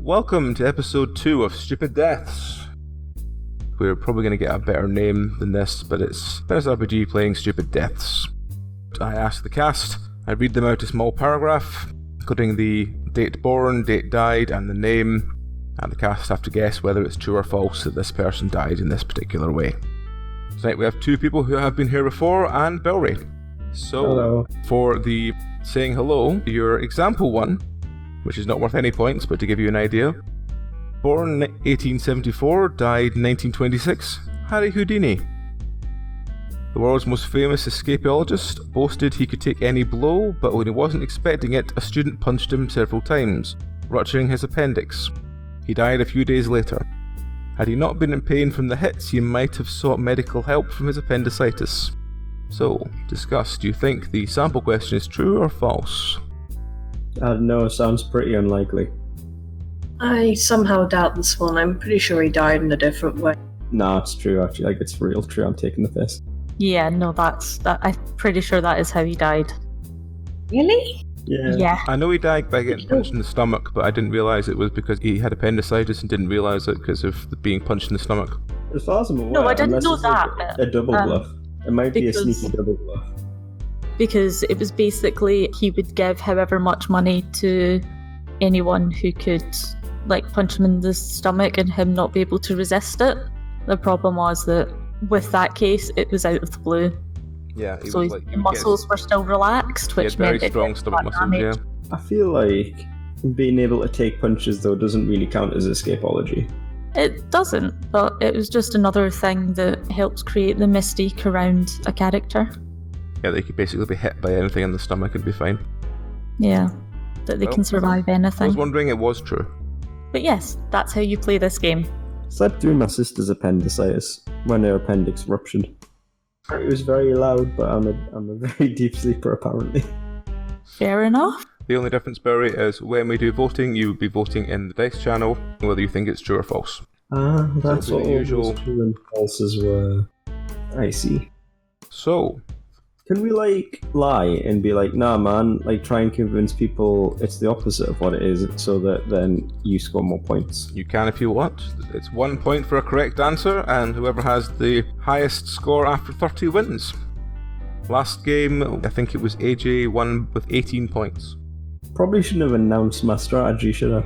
welcome to episode 2 of Stupid Deaths. We're probably going to get a better name than this, but it's Penance RPG playing Stupid Deaths. I ask the cast, I read them out a small paragraph, including the date born, date died, and the name, and the cast have to guess whether it's true or false that this person died in this particular way. Tonight we have 2 people who have been here before, and Belry. So, hello. For the saying hello, your example one, which is not worth any points, but to give you an idea. Born 1874, died 1926, Harry Houdini. The world's most famous escapologist boasted he could take any blow, but when he wasn't expecting it, a student punched him several times, rupturing his appendix. He died a few days later. Had he not been in pain from the hits, he might have sought medical help from his appendicitis. So, discuss, do you think the sample question is true or false? I don't know, sounds pretty unlikely. I somehow doubt this one. I'm pretty sure he died in a different way. Nah, it's true actually, like it's real true, I'm taking the piss. Yeah, no, I'm pretty sure that is how he died. Really? Yeah. I know he died by getting punched in the stomach, but I didn't realise it was because he had appendicitis and didn't realise it because of being punched in the stomach. As far as I'm aware, no, I didn't know that. Like a double bluff. It might be a sneaky double bluff. Because it was basically he would give however much money to anyone who could punch him in the stomach and him not be able to resist it. The problem was that with that case, it was out of the blue. Yeah, so his muscles were still relaxed, which meant very strong stomach muscles. Yeah. I feel like being able to take punches though doesn't really count as escapology. It doesn't, but it was just another thing that helps create the mystique around a character. Yeah, they could basically be hit by anything in the stomach and be fine. Yeah, that they can survive anything. I was wondering it was true. But yes, that's how you play this game. Slept through my sister's appendicitis when her appendix ruptured. It was very loud, but I'm a very deep sleeper apparently. Fair enough. The only difference, Barry, is when we do voting, you would be voting in the dice channel whether you think it's true or false. Ah, that's so what usual true and falses were. I see. So, can we lie and be like, nah man, try and convince people it's the opposite of what it is so that then you score more points? You can if you want. It's 1 point for a correct answer, and whoever has the highest score after 30 wins. Last game, I think it was AJ won with 18 points. Probably shouldn't have announced my strategy, should I?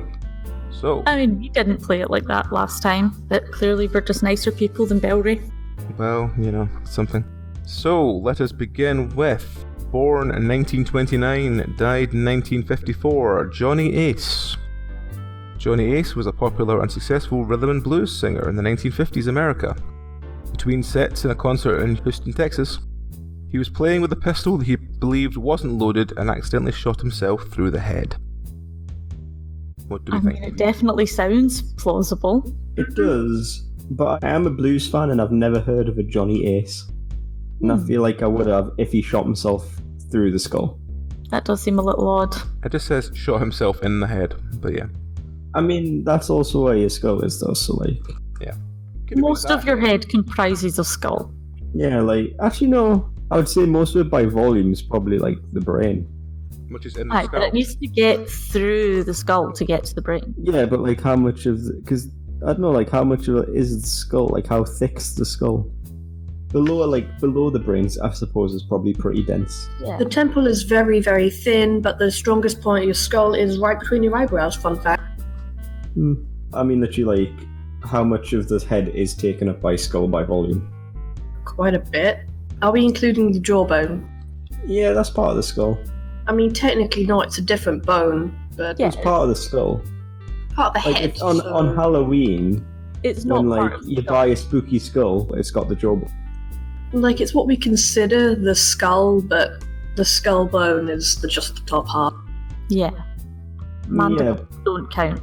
So, I mean, you didn't play it like that last time, but clearly we're just nicer people than Belry. Well, something. So, let us begin with born in 1929, died in 1954, Johnny Ace. Johnny Ace was a popular and successful rhythm and blues singer in the 1950s America. Between sets in a concert in Houston, Texas, he was playing with a pistol that he believed wasn't loaded and accidentally shot himself through the head. What do we think? It definitely sounds plausible. It does, but I am a blues fan and I've never heard of a Johnny Ace. And I feel like I would have if he shot himself through the skull. That does seem a little odd. It just says shot himself in the head, but yeah. I mean, that's also where your skull is though, so yeah. Most of your head comprises a skull. Yeah, actually no. I would say most of it by volume is probably the brain. Which is in the skull. But it needs to get through the skull to get to the brain. Yeah, but how much of because I don't know, how much of it is the skull? How thick's the skull? Below the brains, I suppose, is probably pretty dense. Yeah. The temple is very, very thin, but the strongest point of your skull is right between your eyebrows, fun fact. I mean, literally, how much of the head is taken up by skull by volume? Quite a bit. Are we including the jawbone? Yeah, that's part of the skull. I mean, technically not, it's a different bone, but... Yeah. It's part of the skull. Part of the head. It's on Halloween, it's not when part of the you skull. buy a spooky skull, it's got the jawbone. It's what we consider the skull, but the skull bone is just the top half. Yeah. Mandibles don't count.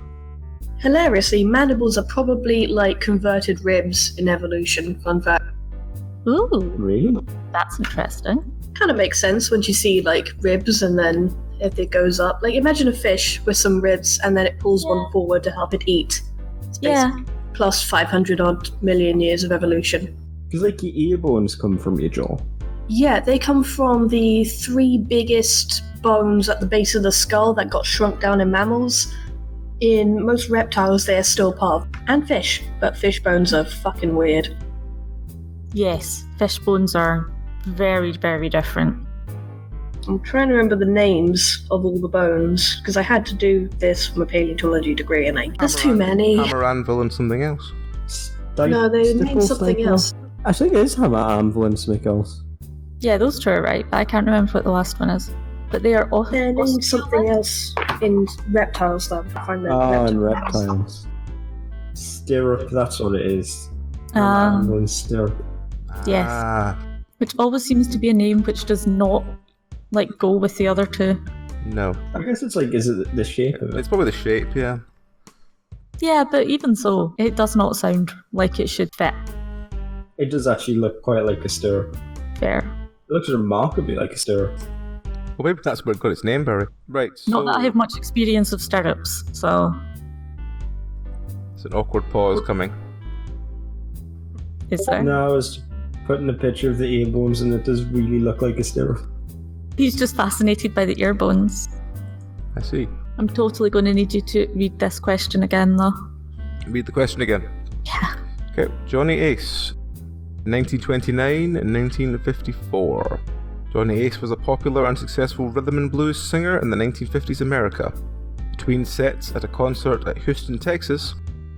Hilariously, mandibles are probably converted ribs in evolution, fun fact. Ooh. Really? That's interesting. Kind of makes sense when you see ribs and then if it goes up. Imagine a fish with some ribs and then it pulls one forward to help it eat. It's plus 500 odd million years of evolution. Because your ear bones come from your jaw. Yeah, they come from the 3 biggest bones at the base of the skull that got shrunk down in mammals. In most reptiles, they're still part of, and fish, but fish bones are fucking weird. Yes, fish bones are very, very different. I'm trying to remember the names of all the bones, because I had to do this for my paleontology degree, and there's too many. Hammer, anvil, and something else. No, they named something else. I think it is hammer, anvil, and something else. Yeah, those two are right, but I can't remember what the last one is. But they are all. They're named something else in reptiles, though. In reptiles. Stirrup, that's what it is. Anvil and stirrup. Yes. Which always seems to be a name which does not, go with the other two. No. I guess it's is it the shape of it? It's probably the shape, yeah. Yeah, but even so, it does not sound like it should fit. It does actually look quite like a stirrup. Fair. It looks remarkably like a stirrup. Well, maybe that's where it got its name, Belry. Right, Not that I have much experience of stirrups, so... It's an awkward pause coming. Is there? No, I was putting a picture of the ear bones and it does really look like a stirrup. He's just fascinated by the ear bones. I see. I'm totally going to need you to read this question again, though. Read the question again. Yeah. Okay, Johnny Ace, 1929 and 1954. Johnny Ace was a popular and successful rhythm and blues singer in the 1950s America. Between sets at a concert at Houston, Texas,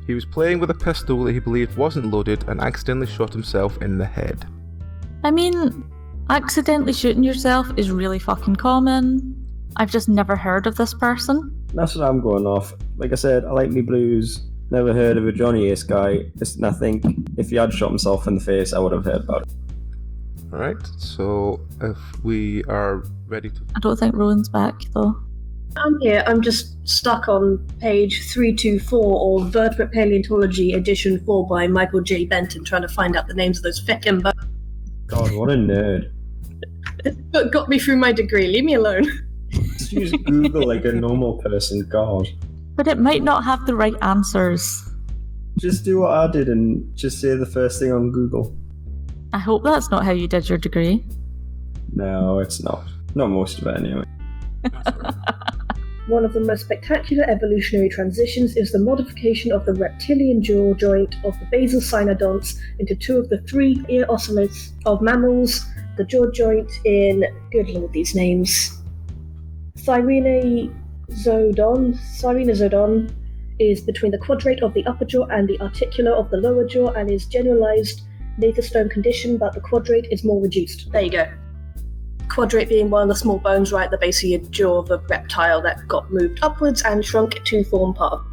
he was playing with a pistol that he believed wasn't loaded and accidentally shot himself in the head. I mean, accidentally shooting yourself is really fucking common. I've just never heard of this person. That's what I'm going off. Like I said, I like me blues. Never heard of a Johnny Ace guy. And I think if he had shot himself in the face, I would have heard about it. Alright, so if we are ready to... I don't think Rowan's back, though. I'm here. I'm just stuck on page 324 of Vertebrate Paleontology Edition 4 by Michael J. Benton, trying to find out the names of those feckin' bones. God, what a nerd. But got me through my degree. Leave me alone. Just use Google like a normal person, God. But it might not have the right answers. Just do what I did and just say the first thing on Google. I hope that's not how you did your degree. No, it's not. Not most of it, anyway. One of the most spectacular evolutionary transitions is the modification of the reptilian jaw joint of the basal cynodonts into two of the three ear ocelots of mammals. The jaw joint in, good lord, these names, Thyrenozodon is between the quadrate of the upper jaw and the articular of the lower jaw and is generalized Nathostone condition, but the quadrate is more reduced. There you go. Quadrate being one of the small bones right at the base of your jaw of a reptile that got moved upwards and shrunk to form part of.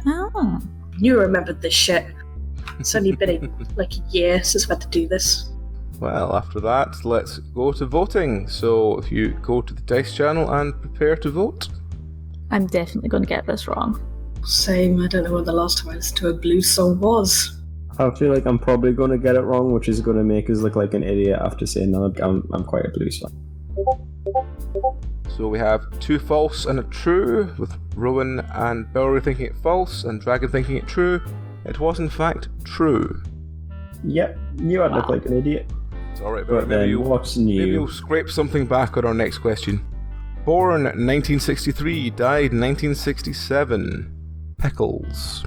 Oh. You remembered this shit. It's only been a year since I've had to do this. Well, after that, let's go to voting. So if you go to the Dice channel and prepare to vote. I'm definitely going to get this wrong. Same, I don't know when the last time I listened to a blues song was. I feel like I'm probably going to get it wrong, which is going to make us look like an idiot after saying that I'm quite a blues fan. So we have 2 false and a true, with Rowan and Belry thinking it false and Dragon thinking it true. It was in fact true. Yep, you I'd look like an idiot. It's alright, But Belry. then, what's new? Maybe you'll scrape something back on our next question. Born 1963, died 1967. Pickles.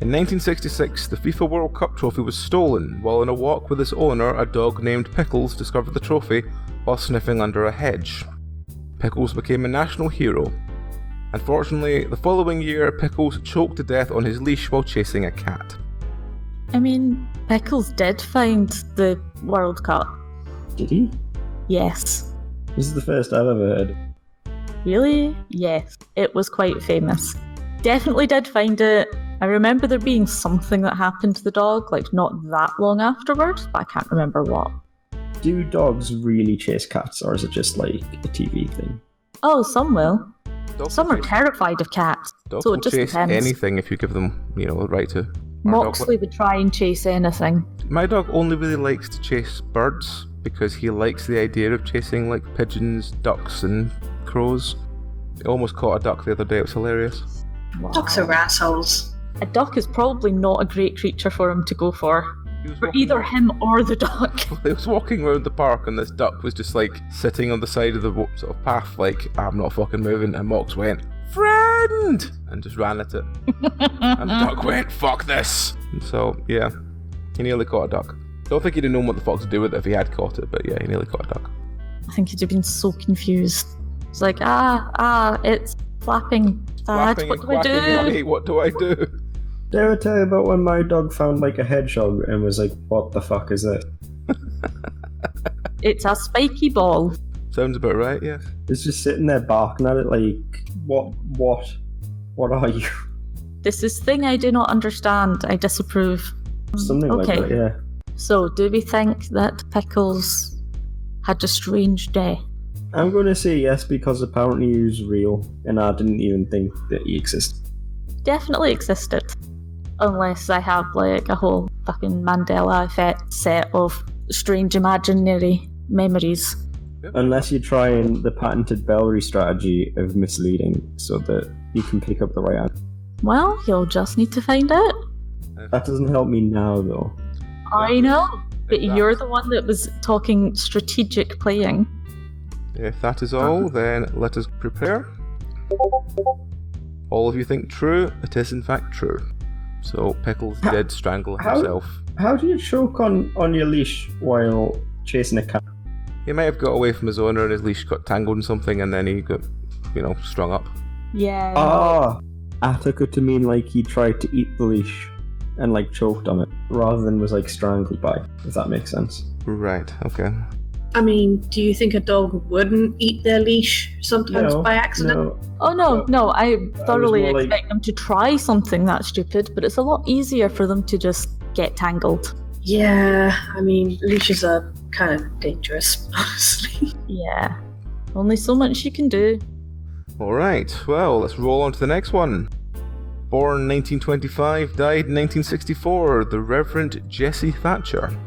In 1966, the FIFA World Cup trophy was stolen. While on a walk with its owner, a dog named Pickles discovered the trophy while sniffing under a hedge. Pickles became a national hero. Unfortunately, the following year, Pickles choked to death on his leash while chasing a cat. I mean, Pickles did find the World Cup. Did he? Yes. This is the first I've ever heard. Really? Yes. It was quite famous. Definitely did find it. I remember there being something that happened to the dog, not that long afterwards, but I can't remember what. Do dogs really chase cats, or is it just like a TV thing? Oh, some will. Dogs Some are will chase- terrified of cats, Dogs so will it just chase depends. anything if you give them, the right to. Moxley would try and chase anything. My dog only really likes to chase birds because he likes the idea of chasing pigeons, ducks, and crows. He almost caught a duck the other day. It was hilarious. Wow. Ducks are assholes. A duck is probably not a great creature for him to go for. He was For walking either him or the duck. He was walking around the park and this duck was just sitting on the side of the sort of path I'm not fucking moving, and Mox went, "Friend!" friend! And just ran at it. And the duck went, fuck this! And so, yeah, he nearly caught a duck. Don't think he'd have known what the fuck to do with it if he had caught it, but yeah, he nearly caught a duck. I think he'd have been so confused. It's like, it's flapping. Dad, Flapping what and do I do? quacking, Mummy, what do I do? Did I ever tell you about when my dog found like a hedgehog and was like, what the fuck is it? It's a spiky ball. Sounds about right, yes. It's just sitting there barking at it like, what are you? This is thing I do not understand. I disapprove. Something like that, yeah. So, do we think that Pickles had a strange day? I'm going to say yes because apparently he was real and I didn't even think that he existed. Definitely existed. Unless I have like a whole fucking Mandela effect set of strange imaginary memories. Unless you're trying the patented Belry strategy of misleading so that you can pick up the right answer. Well, you'll just need to find out. That doesn't help me now though. I know, but you're the one that was talking strategic playing. If that is all, then let us prepare. All of you think true, it is in fact true. So Pickles did strangle himself. How do you choke on your leash while chasing a cat? He might have got away from his owner and his leash got tangled in something and then he got, strung up. Yeah. I took it to mean like he tried to eat the leash and like choked on it rather than was like strangled by, if that makes sense. Right, okay. I mean, do you think a dog wouldn't eat their leash sometimes by accident? No. Oh no, I thoroughly more expect them to try something that stupid, but it's a lot easier for them to just get tangled. Yeah, I mean, leashes are kind of dangerous, honestly. Yeah. Only so much you can do. Alright, well, let's roll on to the next one. Born 1925, died 1964, the Reverend Jesse Thatcher.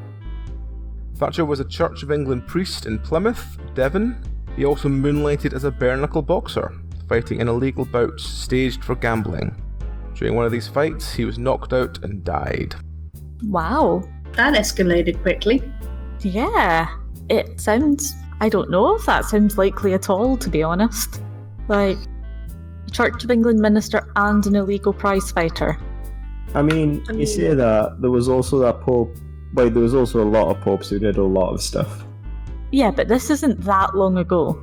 Thatcher was a Church of England priest in Plymouth, Devon. He also moonlighted as a bare-knuckle boxer, fighting in illegal bouts staged for gambling. During one of these fights, he was knocked out and died. Wow. That escalated quickly. Yeah. It sounds... I don't know if that sounds likely at all, to be honest. Like, a Church of England minister and an illegal prize fighter. I mean, you say that, there was also that Pope. Like, there was also a lot of popes who did a lot of stuff. Yeah, but this isn't that long ago.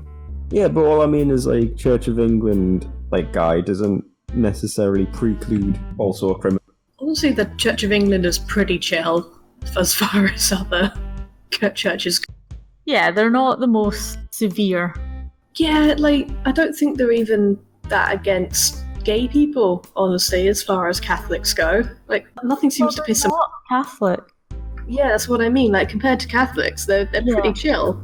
Yeah, but all I mean is, like, Church of England, like, guy doesn't necessarily preclude also a criminal. Honestly, the Church of England is pretty chill as far as other churches go. Yeah, they're not the most severe. Yeah, like, I don't think they're even that against gay people, honestly, as far as Catholics go. Like, nothing seems to piss them off. Catholic. Yeah, that's what I mean. Like, compared to Catholics, they're pretty chill.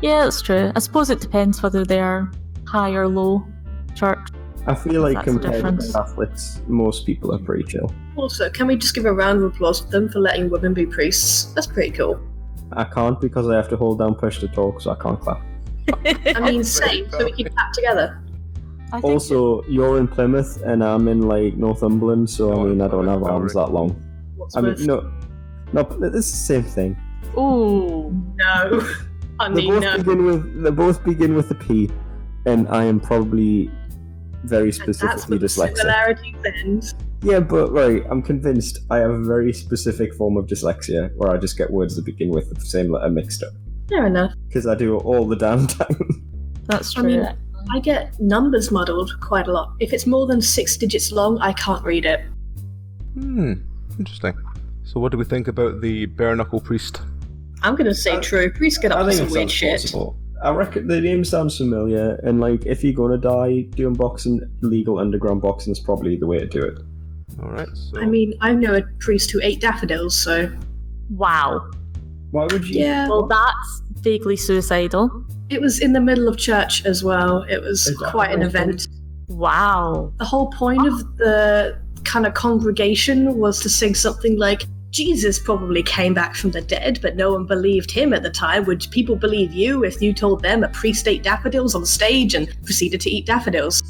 Yeah, that's true. I suppose it depends whether they're high or low church. I feel like That's the compared to difference. Catholics, most people are pretty chill. Also, can we just give a round of applause to them for letting women be priests? That's pretty cool. I can't because I have to hold down push to talk, so I can't clap. I mean, same, so we can clap together. I think Also, you're in Plymouth and I'm in, like, Northumberland, so I mean, I don't have arms that long. What's I mean, worth? no, it's the same thing. Ooh. No. Honey, They both begin with a P, and I am probably very That's specifically where the dyslexic. similarities end. Yeah, but right, I'm convinced I have a very specific form of dyslexia where I just get words that begin with the same letter mixed up. Fair enough. Because I do it all the damn time. That's I true. mean, I get numbers muddled quite a lot. If it's more than 6 digits long, I can't read it. Interesting. So what do we think about the bare-knuckle priest? I'm gonna say true. Priests get I up to think some it weird sounds shit. possible. I reckon the name sounds familiar, and like if you're gonna die doing boxing, illegal underground boxing is probably the way to do it. Alright, so... I mean, I know a priest who ate daffodils, so... Wow. Why would you? Yeah, Well, that's vaguely suicidal. it was in the middle of church as well. It was Is that quite an right? event. Wow. The whole point of the kind of congregation was to sing something like, Jesus probably came back from the dead, but no one believed him at the time. Would people believe you if you told them a priest ate daffodils on stage and proceeded to eat daffodils?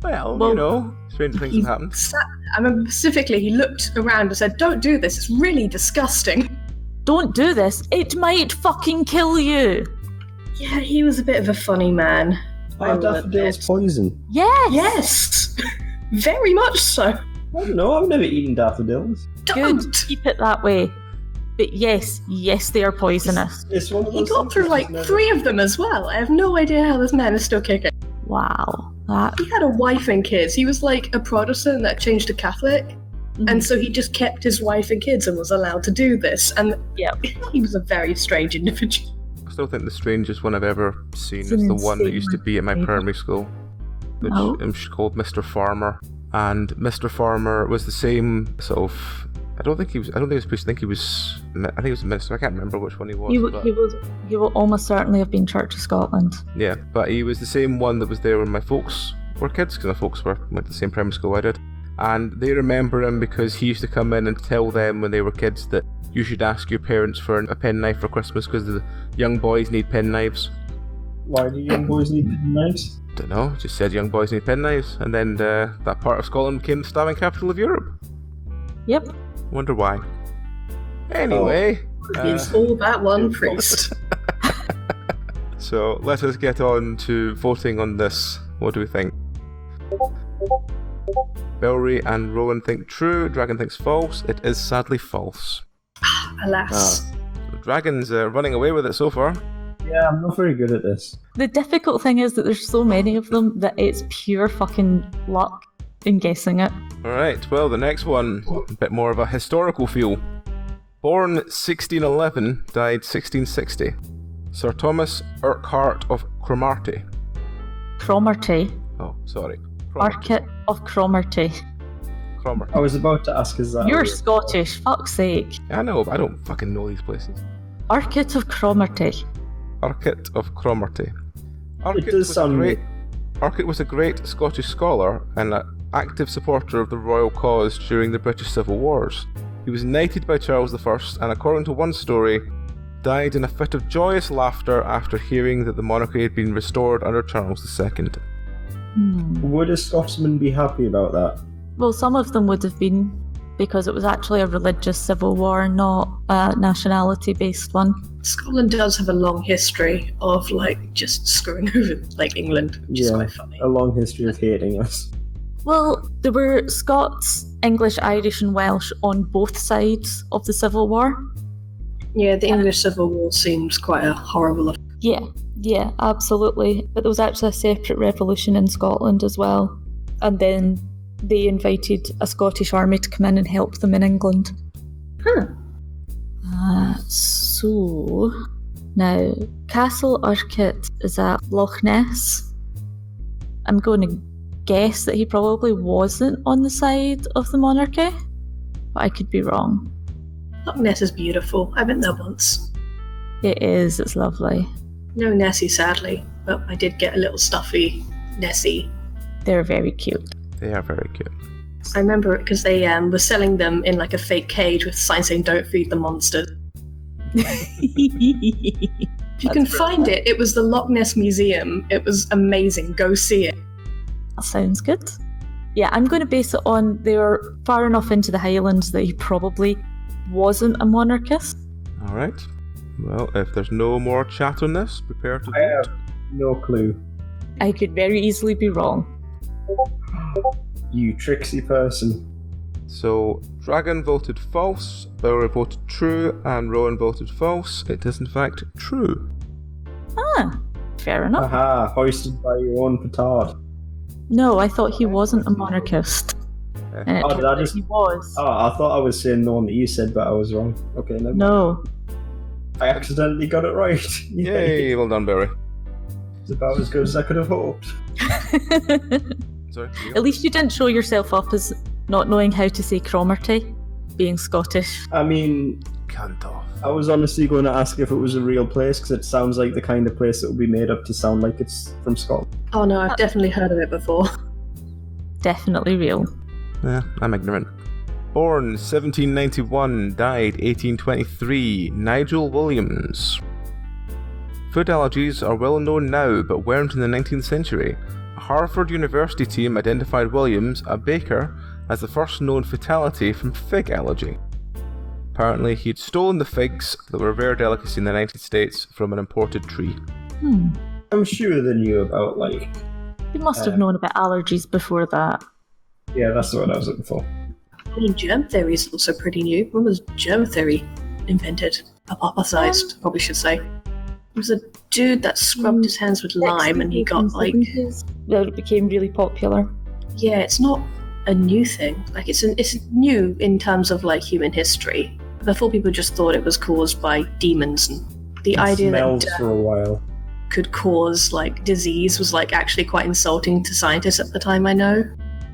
Well, Well, you know, strange things have happened. I remember specifically, he looked around and said, don't do this, it's really disgusting. Don't do this. It might fucking kill you. Yeah, he was a bit of a funny man. Are daffodils poison? Yes! Yes! Very much so. I don't know, I've never eaten daffodils. Good, Don't. keep it that way. But yes, they are poisonous. It's one of He those got things through that's like never- 3 of them as well. I have no idea how this man is still kicking. Wow. That. He had a wife and kids. He was like a Protestant that changed to Catholic. And so he just kept his wife and kids and was allowed to do this. And he was a very strange individual. I still think the strangest one I've ever seen It's is an the one that insane used to be at my one. primary school, which Oh. was called Mr. Farmer. And Mr. Farmer was the same sort of. I don't think he was priest. I think he was a minister. I can't remember which one he was. But, He will almost certainly have been Church of Scotland. yeah, but he was the same one that was there when my folks were kids, because my folks went to the same primary school I did. And they remember him because he used to come in and tell them when they were kids that you should ask your parents for a penknife for Christmas because the young boys need penknives. Why do young boys need knives? Don't know, just said young boys need penknives. And then that part of Scotland became the stabbing capital of Europe. Yep. Wonder why. Anyway. He's all that one priest. So let us get on to voting on this. What do we think? Belry and Rowan think true, Dragon thinks false. It is sadly false. Alas. The Dragon's running away with it so far. Yeah, I'm not very good at this. The difficult thing is that there's so many of them that it's pure fucking luck in guessing it. Alright, well, the next one, a bit more of a historical feel. Born 1611, died 1660. Sir Thomas Urquhart of Cromarty. Cromarty. Oh, sorry. Arcot of Cromarty. Cromarty. I was about to ask, is that... You're a- Scottish, fuck's sake. I know, but I don't fucking know these places. Arcot of Cromarty. Urquhart of Cromarty. It does sound... Urquhart was a great Scottish scholar and an active supporter of the royal cause during the British Civil Wars. He was knighted by Charles I and, according to one story, died in a fit of joyous laughter after hearing that the monarchy had been restored under Charles II. Would a Scotsman be happy about that? Well, some of them would have been, because it was actually a religious civil war, not a nationality-based one. Scotland does have a long history of like just screwing over like England, which is quite funny. A long history of hating us. Well, there were Scots, English, Irish and Welsh on both sides of the Civil War. Yeah, the English Civil War seems quite a horrible. Yeah, absolutely. But there was actually a separate revolution in Scotland as well. And then they invited a Scottish army to come in and help them in England. So, now, Castle Urquhart is at Loch Ness. I'm going to guess that he probably wasn't on the side of the monarchy, but I could be wrong. Loch Ness is beautiful. I've been there once. It is, it's lovely. No Nessie, sadly, but I did get a little stuffy Nessie. They're very cute. They are very cute. I remember it because they were selling them in like a fake cage with signs saying "Don't feed the monsters." If you can find it, it was the Loch Ness Museum. It was amazing. Go see it. That sounds good. Yeah, I'm going to base it on they're far enough into the Highlands that he probably wasn't a monarchist. Alright. Well, if there's no more chat on this, prepare to I vote. have no clue. I could very easily be wrong. You tricksy person. So, Dragon voted false, Belry voted true, and Rowan voted false. It is in fact true. Ah, fair enough. Aha, hoisted by your own petard. No, I thought he wasn't a monarchist. And it Oh, did turned I out just- he was. Oh, I thought I was saying the one that you said, but I was wrong. Okay, never mind. No. I accidentally got it right. Yay, well done, Belry. It's about as good as I could have hoped. Sorry. At least you didn't show yourself up as not knowing how to say Cromarty, being Scottish. I mean, Cunt off. I was honestly going to ask if it was a real place, because it sounds like the kind of place that would be made up to sound like it's from Scotland. Oh no, I've definitely heard of it before. Definitely real. Yeah, I'm ignorant. Born 1791, died 1823, Nigel Williams. Food allergies are well known now, but weren't in the 19th century. A Harvard University team identified Williams, a baker, as the first known fatality from fig allergy. Apparently, he'd stolen the figs that were a rare delicacy in the United States from an imported tree. I'm sure they knew about, like... You must have known about allergies before that. Yeah, that's the word I was looking for. I mean, germ theory is also pretty new. When was germ theory invented? Hypothesized, probably should say. It was a dude that scrubbed his hands with lime and he got, like... Well, it became really popular. Yeah, it's not a new thing. Like, it's new in terms of, like, human history. Before, people just thought it was caused by demons, and the idea that for a while. Could cause, like, disease was, like, actually quite insulting to scientists at the time, I know.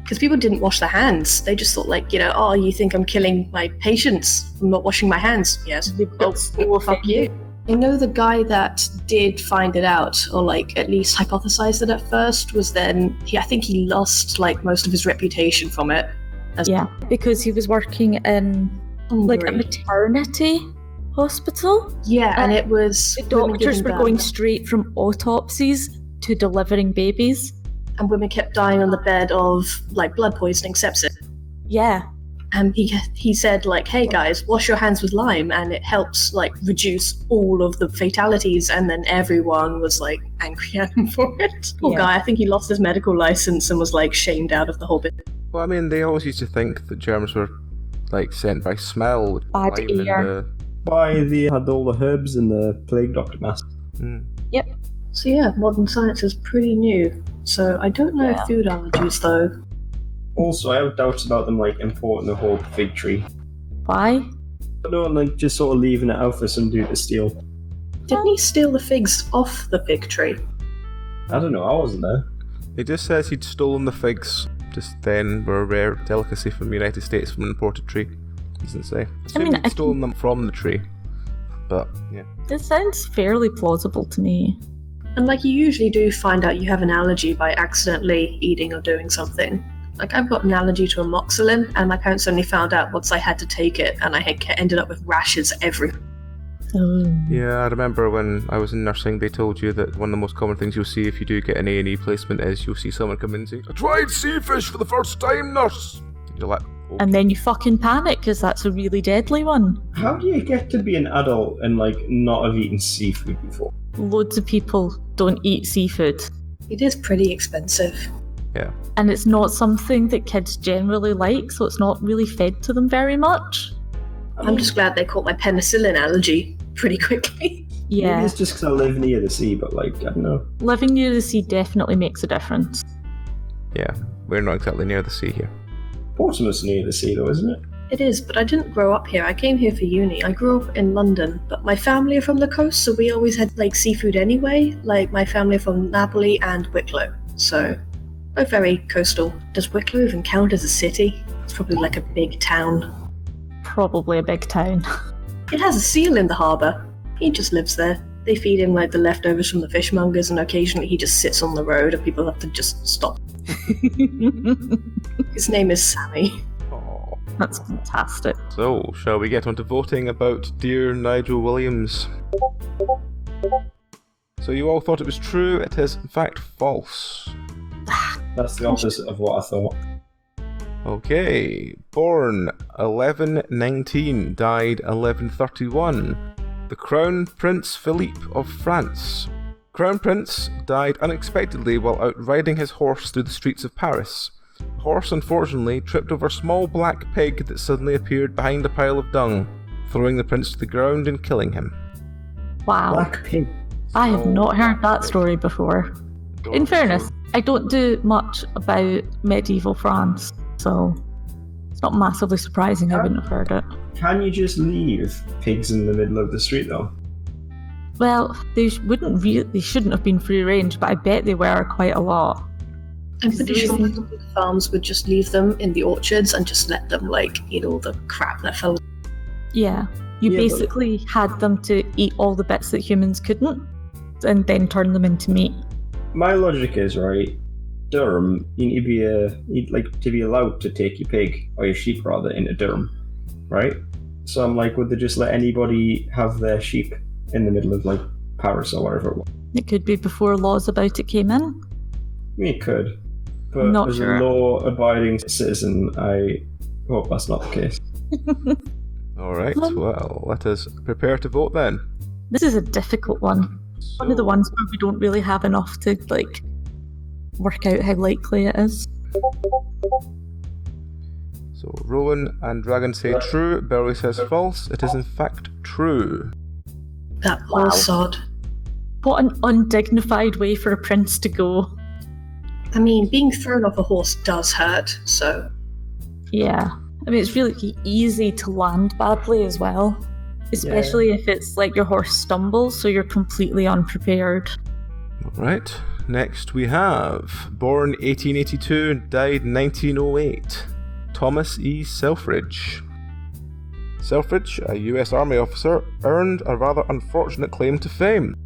Because people didn't wash their hands. They just thought, like, oh, you think I'm killing my patients? I'm not washing my hands. Yes. Fuck you. I know the guy that did find it out, or, like, at least hypothesized it at first, was then... I think he lost, like, most of his reputation from it. Yeah, because he was working in, like, a maternity hospital. Yeah, and it was... The doctors were going straight from autopsies to delivering babies. And women kept dying on the bed of, like, blood poisoning, sepsis. Yeah. And he said, like, hey guys, wash your hands with lime, and it helps, like, reduce all of the fatalities. And then everyone was, like, angry at him for it. Poor guy, I think he lost his medical license and was, like, shamed out of the whole bit. Well, I mean, they always used to think that germs were, like, sent by smell. Bad air. Had all the herbs in the plague doctor mask. Yep. So yeah, modern science is pretty new. So I don't know if food allergies, though. Also, I have doubts about them, like, importing the whole fig tree. Why? I don't like just sort of leaving it out for some dude to steal. Didn't he steal the figs off the fig tree? I don't know, I wasn't there. It just says he'd stolen the figs, just then were a rare delicacy from the United States from an imported tree. Doesn't say. He'd stolen them from the tree. But, yeah. It sounds fairly plausible to me. And, like, you usually do find out you have an allergy by accidentally eating or doing something. Like, I've got an allergy to amoxicillin, and my parents only found out once I had to take it, and I ended up with rashes everywhere. Yeah, I remember when I was in nursing, they told you that one of the most common things you'll see if you do get an A&E placement is you'll see someone come in and say, I tried sea fish for the first time, nurse! And you're like, oh. And then you fucking panic, because that's a really deadly one. How do you get to be an adult and, like, not have eaten seafood before? Loads of people don't eat seafood. It is pretty expensive. Yeah. And it's not something that kids generally like, so it's not really fed to them very much. I'm just glad they caught my penicillin allergy pretty quickly. Yeah. Maybe it's just because I live near the sea, but, like, I don't know. Living near the sea definitely makes a difference. Yeah, we're not exactly near the sea here. Portsmouth's near the sea, though, isn't it? It is, but I didn't grow up here. I came here for uni. I grew up in London, but my family are from the coast, so we always had, like, seafood anyway. Like, my family are from Napoli and Wicklow, so both very coastal. Does Wicklow even count as a city? It's probably like a big town. Probably a big town. It has a seal in the harbour. He just lives there. They feed him, like, the leftovers from the fishmongers, and occasionally he just sits on the road and people have to just stop. His name is Sammy. Oh, that's fantastic. So, shall we get on to voting about dear Nigel Williams? So you all thought it was true. It is, in fact, false. That's the opposite of what I thought. Okay. Born 1119, died 1131. The Crown Prince Philippe of France. Crown Prince died unexpectedly while out riding his horse through the streets of Paris. The horse unfortunately tripped over a small black pig that suddenly appeared behind a pile of dung, throwing the prince to the ground and killing him. Wow. Black pig. I have not heard that story before. In fairness, I don't do much about medieval France, so it's not massively surprising I wouldn't have heard it. Can you just leave pigs in the middle of the street, though? Well, they shouldn't have been free range, but I bet they were quite a lot. I'm pretty sure the farms would just leave them in the orchards and just let them, like, eat all the crap that fell. Yeah, you basically had them to eat all the bits that humans couldn't, and then turn them into meat. My logic is, right, Durham, you need to be allowed to take your pig, or your sheep rather, into Durham, right? So I'm like, would they just let anybody have their sheep in the middle of, like, Paris or wherever it was? It could be before laws about it came in. I mean, it could. But not as sure. a law-abiding citizen, I hope that's not the case. Alright, well, let us prepare to vote then. This is a difficult one. One of the ones where we don't really have enough to, like, work out how likely it is. So Rowan and Dragon say true, Belry says false. It is in fact true. That poor sod. What an undignified way for a prince to go. I mean, being thrown off a horse does hurt, so... Yeah. I mean, it's really easy to land badly as well. Especially if it's like your horse stumbles, so you're completely unprepared. Alright, next we have born 1882 and died 1908. Thomas E. Selfridge. Selfridge, a US Army officer, earned a rather unfortunate claim to fame.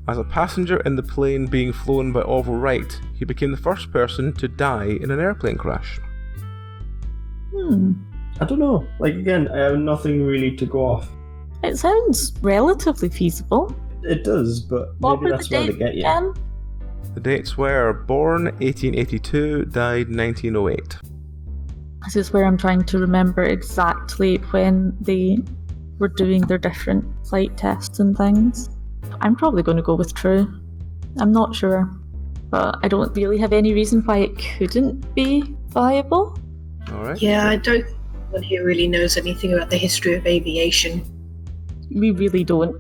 As a passenger in the plane being flown by Orville Wright, he became the first person to die in an airplane crash. I don't know. Like, again, I have nothing really to go off. It sounds relatively feasible. It does, but maybe that's where they get you. The dates were born 1882, died 1908. This is where I'm trying to remember exactly when they were doing their different flight tests and things. I'm probably going to go with true. I'm not sure, but I don't really have any reason why it couldn't be viable. Alright. Yeah, I don't think anyone here really knows anything about the history of aviation. We really don't.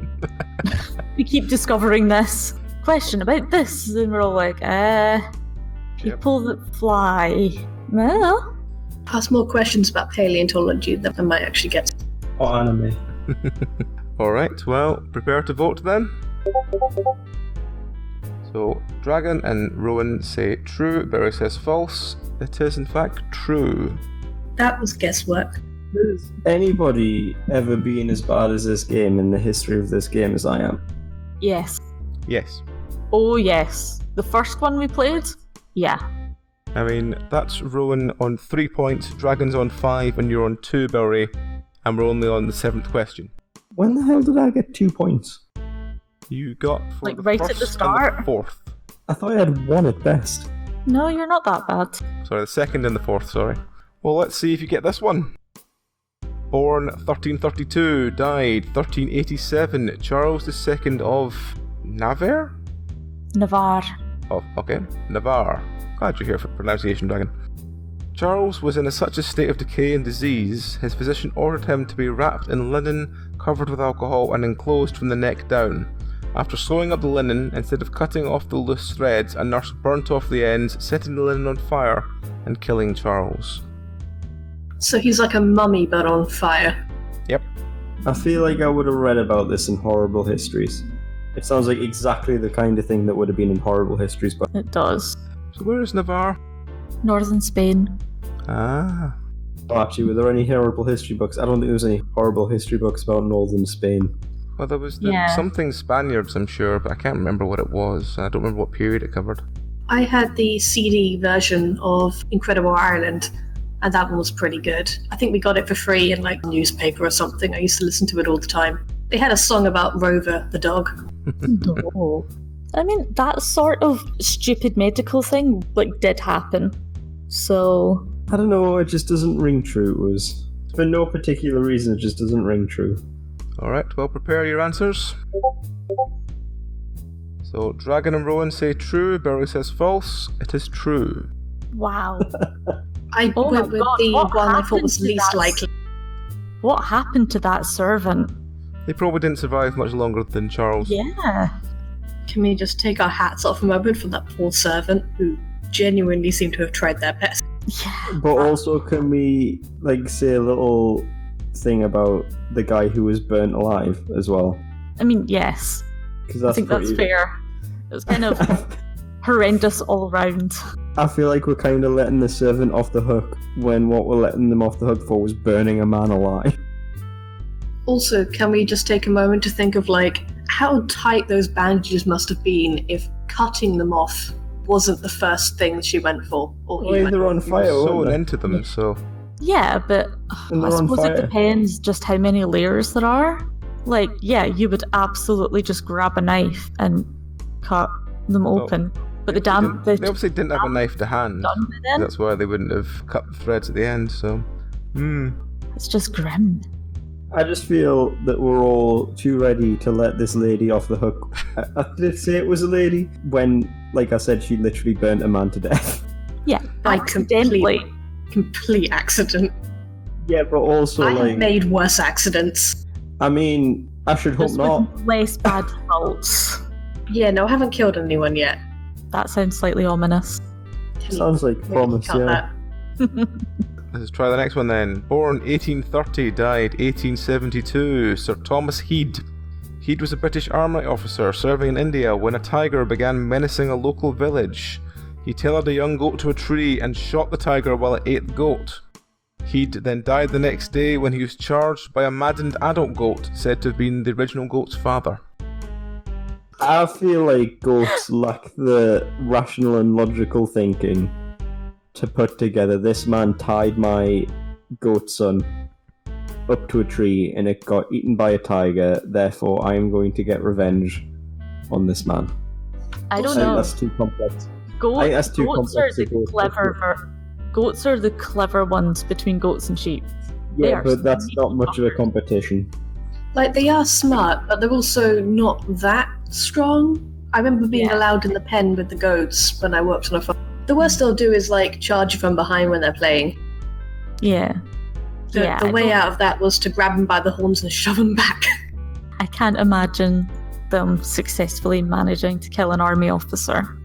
We keep discovering this. Question about this, and we're all like, people that fly. Well... Ask more questions about paleontology that I might actually get. Or anime. Alright, well, prepare to vote then. So, Dragon and Rowan say true, Belry says false. It is in fact true. That was guesswork. Has anybody ever been as bad as this game in the history of this game as I am? Yes. Yes. Oh yes. The first one we played? Yeah. I mean, that's Rowan on 3 points, Dragon's on 5, and you're on 2, Belry, and we're only on the 7th question. When the hell did I get 2 points? You got for Like the right first at the start? and the 4th. I thought I had 1 at best. No, you're not that bad. Sorry, the 2nd and the 4th, sorry. Well, let's see if you get this one. Born 1332, died 1387, Charles II of Navarre? Navarre. Oh, okay. Navarre. Glad you're here for pronunciation, Dragon. Charles was in such a state of decay and disease, his physician ordered him to be wrapped in linen, covered with alcohol, and enclosed from the neck down. After sewing up the linen, instead of cutting off the loose threads, a nurse burnt off the ends, setting the linen on fire, and killing Charles. So he's like a mummy but on fire. Yep. I feel like I would have read about this in Horrible Histories. It sounds like exactly the kind of thing that would have been in Horrible Histories, but... It does. So where is Navarre? Northern Spain. Ah. Oh, actually, were there any horrible history books? I don't think there was any horrible history books about northern Spain. Well, there was Yeah. something Spaniards, I'm sure, but I can't remember what it was. I don't remember what period it covered. I had the CD version of Incredible Ireland, and that one was pretty good. I think we got it for free in like a newspaper or something. I used to listen to it all the time. They had a song about Rover, the dog. No. I mean, that sort of stupid medical thing, like, did happen. So... I don't know, it just doesn't ring true. For no particular reason, it just doesn't ring true. Alright, well, prepare your answers. So, Dragon and Rowan say true, Belry says false. It is true. Wow. I Oh my went with God, the what one I thought happened was to least that likely. What happened to that servant? They probably didn't survive much longer than Charles. Yeah. Can we just take our hats off a moment for that poor servant who genuinely seemed to have tried their best? Yeah. But also, can we, like, say a little thing about the guy who was burnt alive as well? I mean, yes. Because I think that's fair. It was kind of horrendous all round. I feel like we're kind of letting the servant off the hook when what we're letting them off the hook for was burning a man alive. Also, can we just take a moment to think of, like, how tight those bandages must have been if cutting them off wasn't the first thing she went for? Or he Well, went they're on He was fire, sewn weren't they? into them, so... Yeah, but And I they're on suppose it fire. depends just how many layers there are. Like, yeah, you would absolutely just grab a knife and cut them open. But the damn... They obviously didn't have a knife to hand. done with it. That's why they wouldn't have cut the threads at the end, so... It's just grim. I just feel that we're all too ready to let this lady off the hook. I did say it was a lady when, like I said, she literally burnt a man to death. Yeah, Like accidentally. complete accident. Yeah, but also I like have made worse accidents. I mean, I should hope Just not. with less bad faults. Yeah, no, I haven't killed anyone yet. That sounds slightly ominous. Sounds like Maybe promise, cut yeah. that. Let's try the next one then. Born 1830, died 1872, Sir Thomas Heed. Heed was a British Army officer serving in India when a tiger began menacing a local village. He tethered a young goat to a tree and shot the tiger while it ate the goat. Heed then died the next day when he was charged by a maddened adult goat, said to have been the original goat's father. I feel like goats lack the rational and logical thinking to put together, this man tied my goat son up to a tree and it got eaten by a tiger, therefore I am going to get revenge on this man. I don't I think know. that's too complex. Goats too are complex to the go clever. Goats are the clever ones between goats and sheep. They Yeah, are but that's not sneaky much of a fuckers. competition. Like, they are smart, but they're also not that strong. I remember being Yeah. allowed in the pen with the goats when I worked on a farm. The worst they'll do is, like, charge you from behind when they're playing. Yeah. The I way don't- out of that was to grab them by the horns and shove them back. I can't imagine them successfully managing to kill an army officer.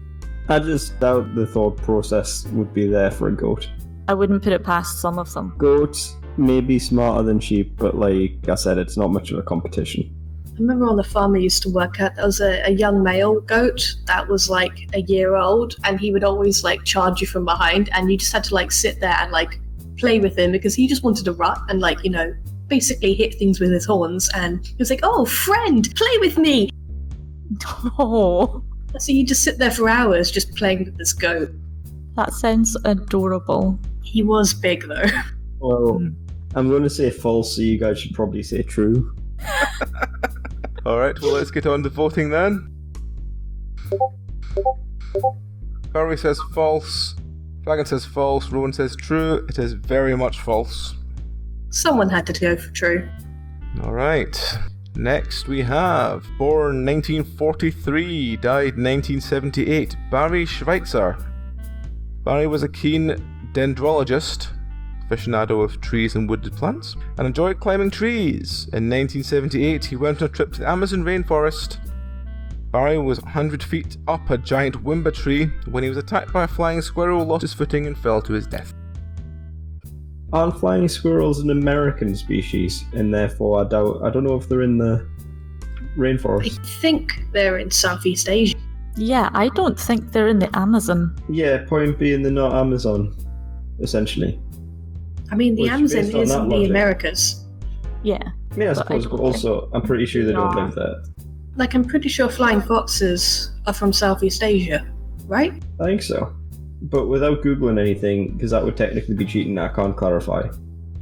I just doubt the thought process would be there for a goat. I wouldn't put it past some of them. Goats may be smarter than sheep, but like I said, it's not much of a competition. I remember on the farm I used to work at, there was a young male goat that was like a year old, and he would always like charge you from behind, and you just had to like sit there and like play with him because he just wanted to rut and like, you know, basically hit things with his horns. And he was like, "Oh, friend, play with me." Oh, So you just sit there for hours just playing with this goat. that sounds adorable. He was big though. Well, I'm going to say false, so you guys should probably say true. Alright, well let's get on to voting then. Belry says false, Dragon says false, Rowan says true. It is very much false. Someone had to go for true. Alright, next we have born 1943, died 1978, Barry Schweitzer. Barry was a keen dendrologist, aficionado of trees and wooded plants, and enjoyed climbing trees. In 1978, he went on a trip to the Amazon rainforest. Barry was 100 feet up a giant wimba tree when he was attacked by a flying squirrel, lost his footing, and fell to his death. Aren't flying squirrels an American species, and therefore I don't know if they're in the I rainforest. think they're in Southeast Asia. Yeah, I don't think they're in the Amazon. Yeah, point being they're not Amazon, essentially. I mean, the Which, Amazon based on is that in the logic- Americas. Yeah. Yeah, I But I suppose, but don't also I'm pretty sure they don't Yeah. live there. Like, I'm pretty sure flying foxes are from Southeast Asia, right? I think so. But without Googling anything, because that would technically be cheating, I can't clarify.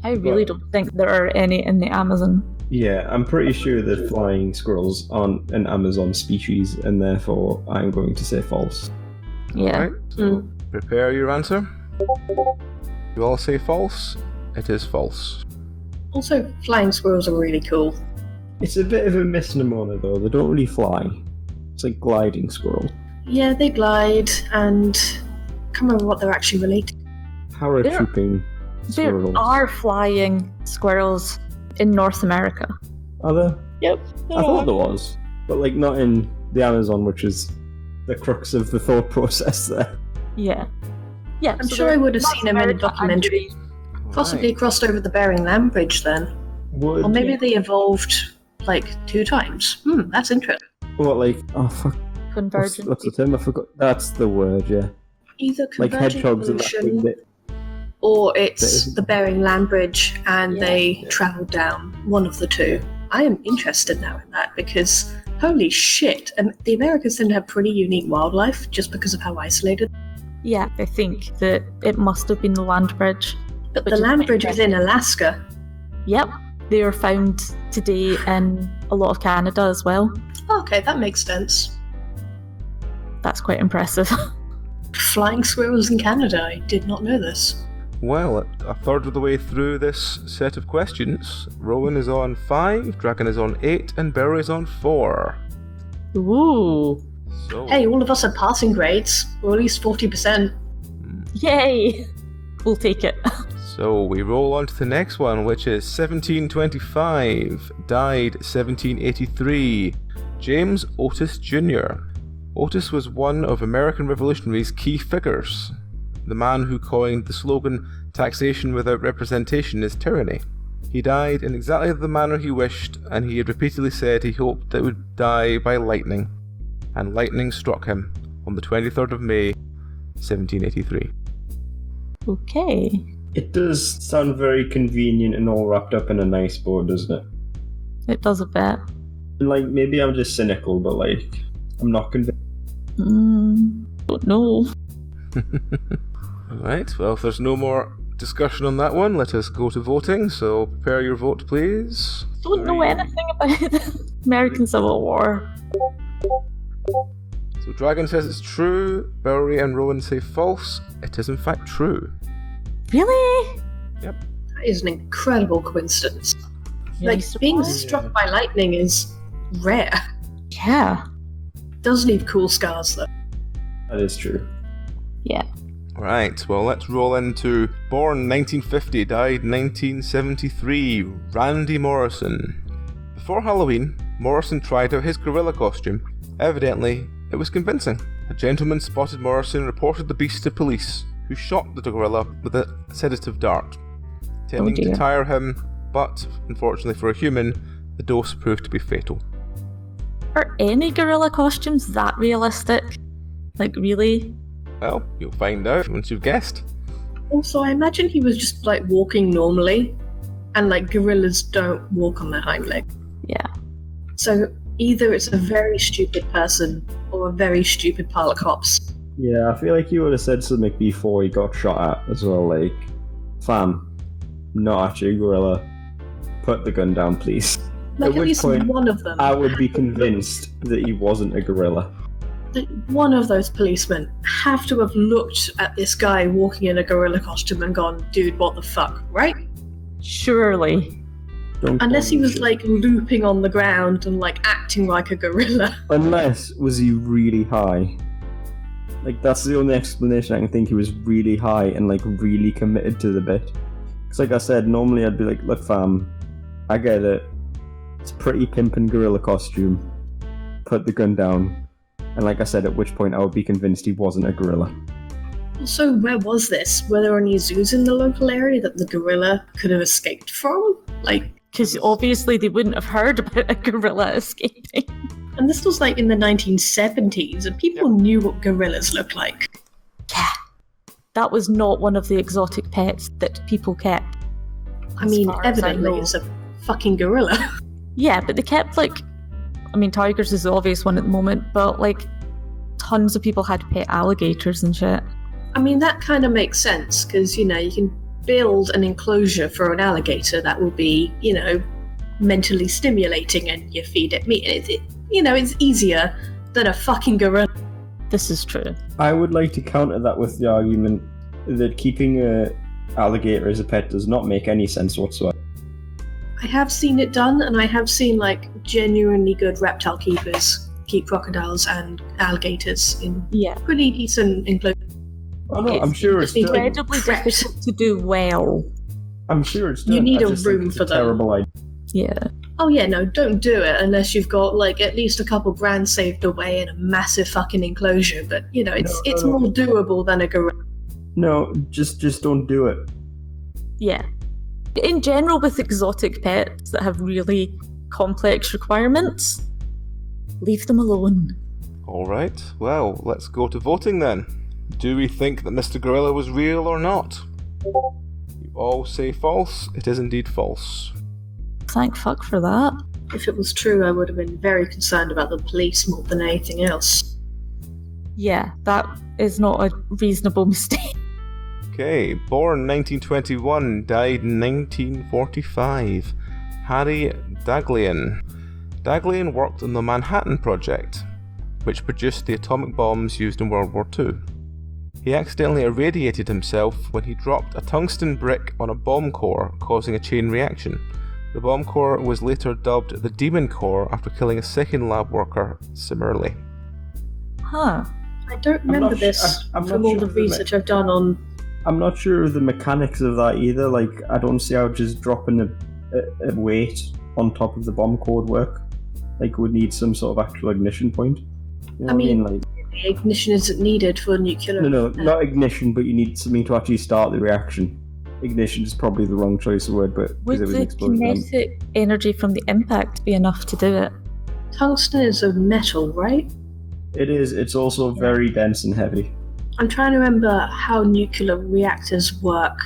I really don't think there are any in the Amazon. Yeah, I'm pretty sure that flying squirrels aren't an Amazon species, and therefore I'm going to say false. Yeah. Alright, so prepare your answer. You all say false? It is false. Also, flying squirrels are really cool. It's a bit of a misnomer though, they don't really fly. It's like gliding squirrel. Yeah, they glide, and I can't remember what they're actually related. Paratrooping There squirrels. are flying squirrels in North America. Are there? Yep. I thought there was. But like not in the Amazon, which is the crux of the thought process there. Yeah. Yeah. I'm so sure they're I would have North seen them in a America and documentary. Possibly crossed over the Bering Land Bridge then. Would, Or maybe they evolved, like, 2 times. That's interesting. what, like, oh fuck, Convergent. what's the term? I forgot. That's the word, yeah. Either Like convergent hedgehogs and that big evolution, bit. or That it's isn't- the Bering Land Bridge and Yeah. they travelled down. One of the two. I am interested now in that because, holy shit, the Americans tend to have pretty unique wildlife just because of how isolated. Yeah, I think that it must have been the land bridge. But Which the is land quite bridge was in Alaska. Yep. They are found today in a lot of Canada as well. Okay, that makes sense. That's quite impressive. Flying squirrels in Canada. I did not know this. Well, a third of the way through this set of questions, Rowan is on 5, Dragon is on 8, and Belry is on 4. Ooh. So, Hey, all of us are passing grades, or at least 40%. Yay! We'll take it. so we roll on to the next one, which is 1725, died 1783, James Otis Jr. Otis was one of American Revolutionary's key figures, the man who coined the slogan, "Taxation without representation is tyranny." He died in exactly the manner he wished, and he had repeatedly said he hoped that he would die by lightning. And lightning struck him on the 23rd of May, 1783. Okay. It does sound very convenient and all wrapped up in a nice bow, doesn't it? It does a bit. Like, maybe I'm just cynical, but like, I'm not convinced. Don't know. Alright, well, if there's no more discussion on that one, let us go to voting, so prepare your vote, please. Don't know anything about the American Civil War. So Dragon says it's true, Belry and Rowan say false. It is in fact true. Really? Yep. That is an incredible coincidence. Really Like, being surprised? struck by lightning is rare. Yeah. Does leave cool scars, though. That is true. Yeah. Right, well, let's roll into born 1950, died 1973, Randy Morrison. Before Halloween, Morrison tried out his gorilla costume. Evidently, it was convincing. A gentleman spotted Morrison and reported the beast to police, who shot the gorilla with a sedative dart, tending to dear. tire him, but, unfortunately for a human, the dose proved to be fatal. Are any gorilla costumes that realistic? Like, really? Well, you'll find out once you've guessed. Also, I imagine he was just, like, walking normally, and, like, gorillas don't walk on their hind leg. Yeah. So, either it's a very stupid person, or a very stupid pile of cops. Yeah, I feel like he would have said something before he got shot at as well, like, fam, not actually a gorilla. Put the gun down, please. Like, At at which least point, one of them. I would be convinced that he wasn't a gorilla. Like, one of those policemen have to have looked at this guy walking in a gorilla costume and gone, dude, what the fuck, right? Surely. Don't Unless he call me was, shit. like, looping on the ground and, like, acting like a gorilla. Unless, was he really high? Like, that's the only explanation I can think. He was really high and, like, really committed to the bit. Because, like I said, normally I'd be like, look, fam, I get it. It's a pretty pimpin' gorilla costume. Put the gun down. And like I said, at which point I would be convinced he wasn't a gorilla. Also, where was this? Were there any zoos in the local area that the gorilla could have escaped from? Like, Because obviously they wouldn't have heard about a gorilla escaping. and this was like in the 1970s, and people knew what gorillas looked like. Yeah. That was not one of the exotic pets that people kept. I as mean, far as I evidently know. it's a fucking gorilla. Yeah, but they kept, like, I mean, tigers is the obvious one at the moment, but, like, tons of people had pet alligators and shit. I mean, that kind of makes sense, because, you know, you can build an enclosure for an alligator that will be, you know, mentally stimulating, and you feed it meat. It's easier than a fucking gorilla. This is true. I would like to counter that with the argument that keeping a alligator as a pet does not make any sense whatsoever. I have seen it done, and I have seen, like, genuinely good reptile keepers keep crocodiles and alligators in Yeah. pretty decent enclosures. Oh no, I'm sure it's It's still. Incredibly Correct. difficult to do well. I'm sure it's still. You need I a just think room it's for a them. terrible idea. Yeah. Oh yeah, no, don't do it unless you've got, like, at least a couple grand saved away in a massive fucking enclosure. But, you know, it's No. more doable than a gorilla. No, just don't do it. Yeah. In general, with exotic pets that have really complex requirements, leave them alone. Alright, well, let's go to voting then. Do we think that Mr. Gorilla was real or not? You all say false. It is indeed false. Thank fuck for that. If it was true, I would have been very concerned about the police more than anything else. Yeah, that is not a reasonable mistake. Okay, born 1921, died 1945. Harry Daghlian. Daghlian worked on the Manhattan Project, which produced the atomic bombs used in World War II. He accidentally irradiated himself when he dropped a tungsten brick on a bomb core, causing a chain reaction. The bomb core was later dubbed the Demon Core after killing a second lab worker similarly. Huh. I don't remember this from all the research I've done on... I'm not sure of the mechanics of that either. Like, I don't see how just dropping a weight on top of the bomb core would work. Like, would need some sort of actual ignition point. You know I mean, like, the ignition isn't needed for nuclear... No, not ignition, but you need something to actually start the reaction. Ignition is probably the wrong choice of word, but... Would the kinetic energy from the impact be enough to do it? Tungsten is a metal, right? It is. It's also very dense and heavy. I'm trying to remember how nuclear reactors work,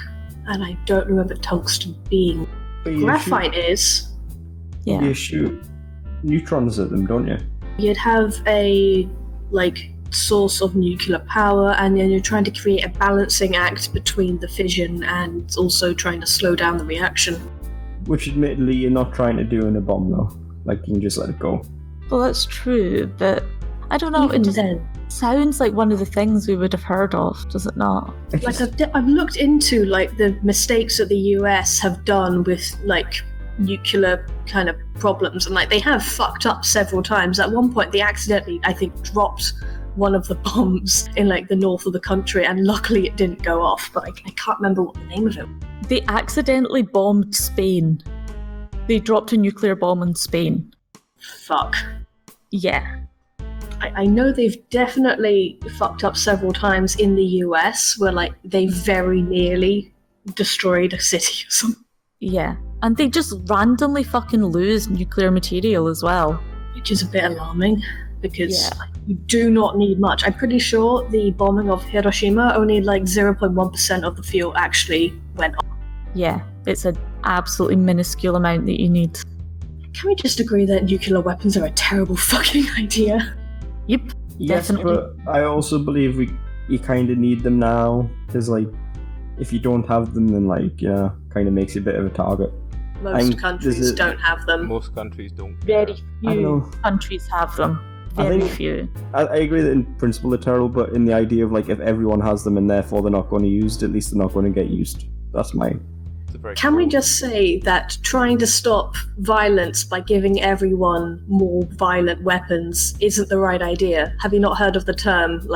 and I don't remember tungsten being. Graphite is. Yeah. You shoot neutrons at them, don't you? You'd have a, source of nuclear power, and then you're trying to create a balancing act between the fission and also trying to slow down the reaction. Which, admittedly, you're not trying to do in a bomb, though. Like, you can just let it go. Well, that's true, but I don't know. Even it just then, sounds like one of the things we would have heard of, does it not? I've looked into the mistakes that the US have done with nuclear kind of problems, and they have fucked up several times. At one point, they accidentally, I think, dropped one of the bombs in the north of the country, and luckily it didn't go off, but I can't remember what the name of it was. They accidentally bombed Spain. They dropped a nuclear bomb in Spain. Fuck. Yeah. I know they've definitely fucked up several times in the US where they very nearly destroyed a city or something. Yeah. And they just randomly fucking lose nuclear material as well. Which is a bit alarming, because you do not need much. I'm pretty sure the bombing of Hiroshima, only 0.1% of the fuel actually went off. Yeah, it's an absolutely minuscule amount that you need. Can we just agree that nuclear weapons are a terrible fucking idea? Yep, yes, definitely. But I also believe you kind of need them now, because if you don't have them, then kind of makes you a bit of a target. Most countries don't have them. Most countries don't. Very few countries have them. Very few. I agree that in principle they're terrible, but in the idea of if everyone has them and therefore they're not going to be used, at least they're not going to get used. That's my... Can we just say that trying to stop violence by giving everyone more violent weapons isn't the right idea? Have you not heard of the term,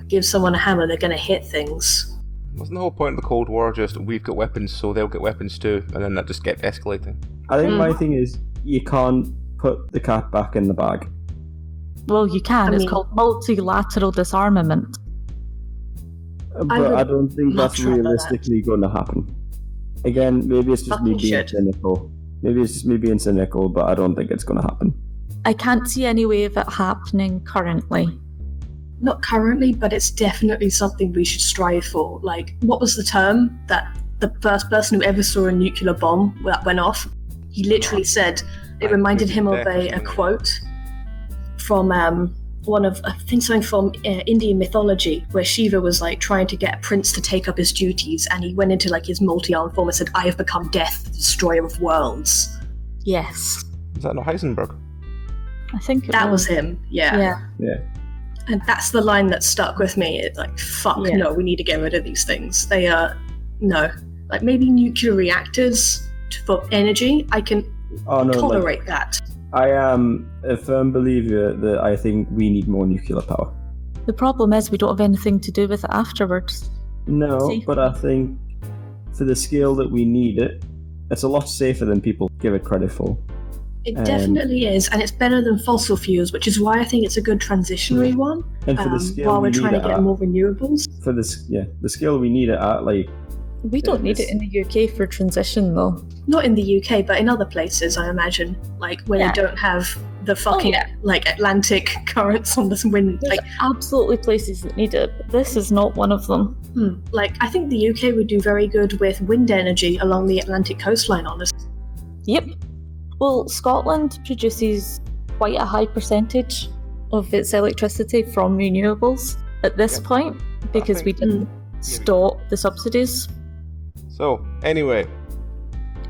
give someone a hammer, they're going to hit things? Wasn't the whole point of the Cold War just, we've got weapons, so they'll get weapons too, and then that just kept escalating? I think my thing is, you can't put the cat back in the bag. Well, you can. It's called multilateral disarmament. But I don't think that's realistically going to happen. Again, maybe it's just me being cynical. Maybe it's just me being cynical, but I don't think it's going to happen. I can't see any way of it happening currently. Not currently, but it's definitely something we should strive for. What was the term that the first person who ever saw a nuclear bomb that went off? He literally said, it reminded him of a quote from one of, I think something from Indian mythology, where Shiva was trying to get a prince to take up his duties, and he went into his multi-armed form and said, "I have become death, the destroyer of worlds." Yes. Is that not Heisenberg? I think that was him. Yeah. And that's the line that stuck with me. It's no, we need to get rid of these things. They are maybe nuclear reactors for energy. I can tolerate that. I am a firm believer that I think we need more nuclear power. The problem is we don't have anything to do with it afterwards. No, but I think for the scale that we need it, it's a lot safer than people give it credit for. It definitely is, and it's better than fossil fuels, which is why I think it's a good transitionary one. And for the scale while we're trying to get more renewables. For the scale we need it at, we don't need it in the UK for transition, though. Not in the UK, but in other places, I imagine. Where they don't have the fucking, Atlantic currents on this wind. There's absolutely places that need it, but this is not one of them. I think the UK would do very good with wind energy along the Atlantic coastline, honestly. Yep. Well, Scotland produces quite a high percentage of its electricity from renewables at this point, because we didn't stop the subsidies. So, anyway,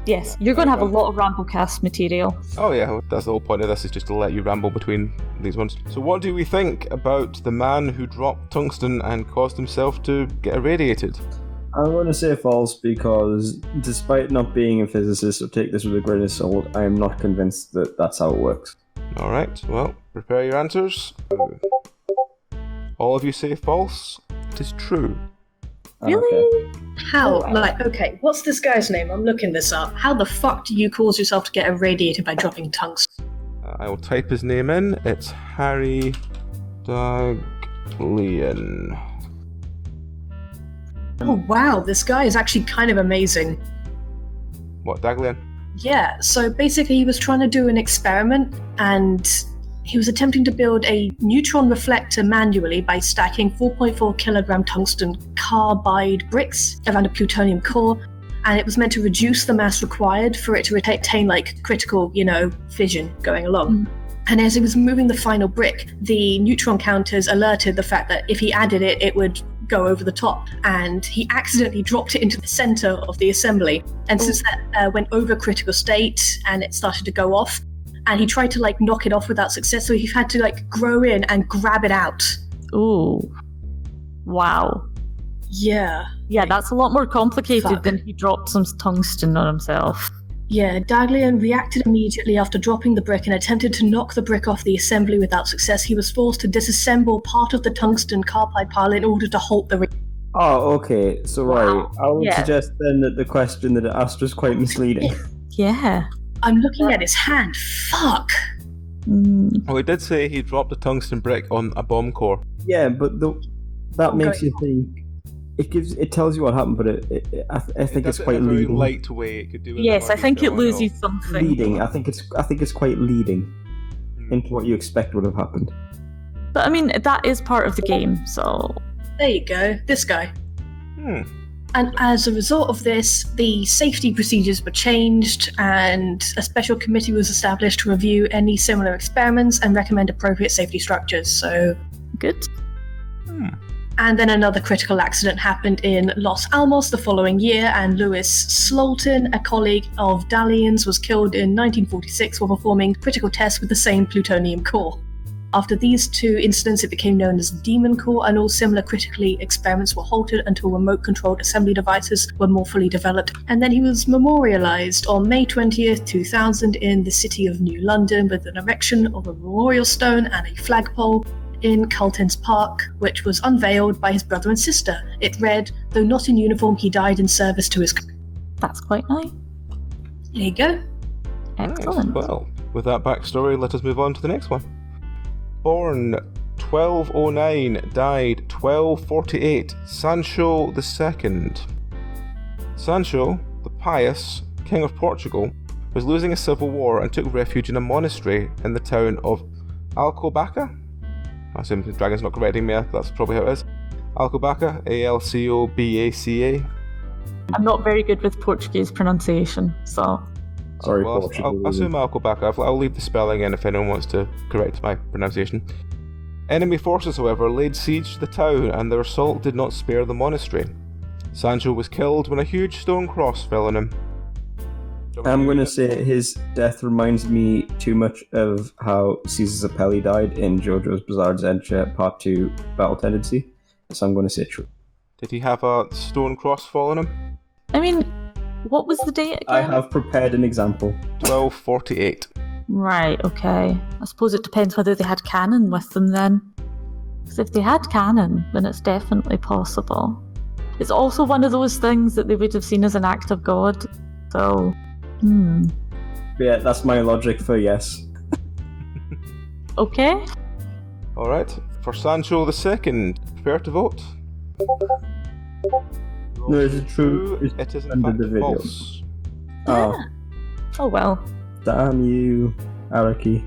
Yes, you're going to have a lot of Ramblecast material. Oh yeah, that's the whole point of this, is just to let you ramble between these ones. So what do we think about the man who dropped tungsten and caused himself to get irradiated? I'm going to say false because despite not being a physicist, so take this with a grain of salt, I am not convinced that that's how it works. Alright, well, prepare your answers. All of you say false. It is true. Really? Okay. How? Okay, what's this guy's name? I'm looking this up. How the fuck do you cause yourself to get irradiated by dropping tungsten? I will type his name in. It's Harry Daglian. Oh wow, this guy is actually kind of amazing. What, Daglian? Yeah, so basically he was trying to do an experiment and he was attempting to build a neutron reflector manually by stacking 4.4 kilogram tungsten carbide bricks around a plutonium core, and it was meant to reduce the mass required for it to retain critical, fission going along. And as he was moving the final brick, the neutron counters alerted the fact that if he added it, it would go over the top, and he accidentally dropped it into the center of the assembly. And since that went over critical state and it started to go off, and he tried to knock it off without success, so he had to grow in and grab it out. Ooh. Wow. Yeah. Yeah, that's a lot more complicated Fuck. than he dropped some tungsten on himself. Yeah, Daglian reacted immediately after dropping the brick and attempted to knock the brick off the assembly without success. He was forced to disassemble part of the tungsten carbide pile in order to halt the Oh, okay. So, right. I would Yeah. suggest then that the question that it asked was quite misleading. Yeah. I'm looking at his hand. Fuck. Oh, he did say he dropped a tungsten brick on a bomb core. Yeah, but that makes Okay. you think. It tells you what happened, but I think it's quite in a very leading. light way. It could do. Yes, I think it loses something. Leading. I think it's quite leading into what you expect would have happened. But I mean, that is part of the game, so... There you go. This guy. And as a result of this, the safety procedures were changed and a special committee was established to review any similar experiments and recommend appropriate safety structures. So, Good. and then another critical accident happened in Los Alamos the following year, and Louis Slaughton, a colleague of Daglian's, was killed in 1946 while performing critical tests with the same plutonium core. After these two incidents, it became known as Demon Core, and all similar critically experiments were halted until remote-controlled assembly devices were more fully developed. And then he was memorialized on May 20th, 2000 in the city of New London with an erection of a memorial stone and a flagpole in Carlton's Park, which was unveiled by his brother and sister. It read, "Though not in uniform, he died in service to his country." That's quite nice. There you go. Excellent. Well, with that backstory, let us move on to the next one. Born 1209, died 1248, Sancho II. Sancho, the pious king of Portugal, was losing a civil war and took refuge in a monastery in the town of Alcobaça. I assume the dragon's not correcting me, that's probably how it is. Alcobaça, Alcobaca. I'm not very good with Portuguese pronunciation, so... Sorry, Well, Portugal. I'll assume Alcobaca. I'll leave the spelling in if anyone wants to correct my pronunciation. Enemy forces, however, laid siege to the town, and their assault did not spare the monastery. Sancho was killed when a huge stone cross fell on him. I'm going to say his death reminds me too much of how Caesar Zapelli died in JoJo's Bizarre Adventure Part 2 Battle Tendency, so I'm going to say true. Did he have a stone cross fall on him? I mean, what was the date again? I have prepared an example. 1248. Right, okay. I suppose it depends whether they had cannon with them then. Because if they had cannon, then it's definitely possible. It's also one of those things that they would have seen as an act of God, so... Yeah, that's my logic for yes. Okay. Alright, for Sancho II, prepare to vote. No, is it true? It is in under fact the video. false. Oh, Oh well. damn you, Araki.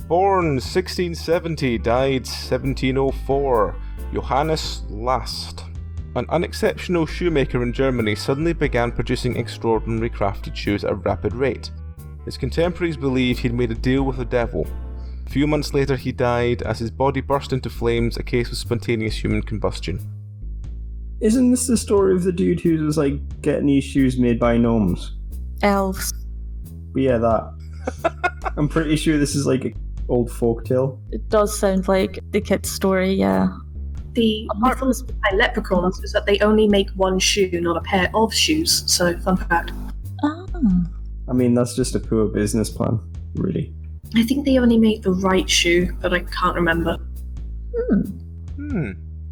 Born 1670, died 1704, Johannes Last. An unexceptional shoemaker in Germany suddenly began producing extraordinary crafted shoes at a rapid rate. His contemporaries believe he'd made a deal with the devil. A few months later he died as his body burst into flames, a case of spontaneous human combustion. Isn't this the story of the dude who was getting his shoes made by gnomes? Elves. But yeah, that. I'm pretty sure this is like an old folktale. It does sound like the kid's story, yeah. The mythos behind leprechauns is that they only make one shoe, not a pair of shoes. So, fun fact. Oh. I mean, that's just a poor business plan, really. I think they only make the right shoe, but I can't remember.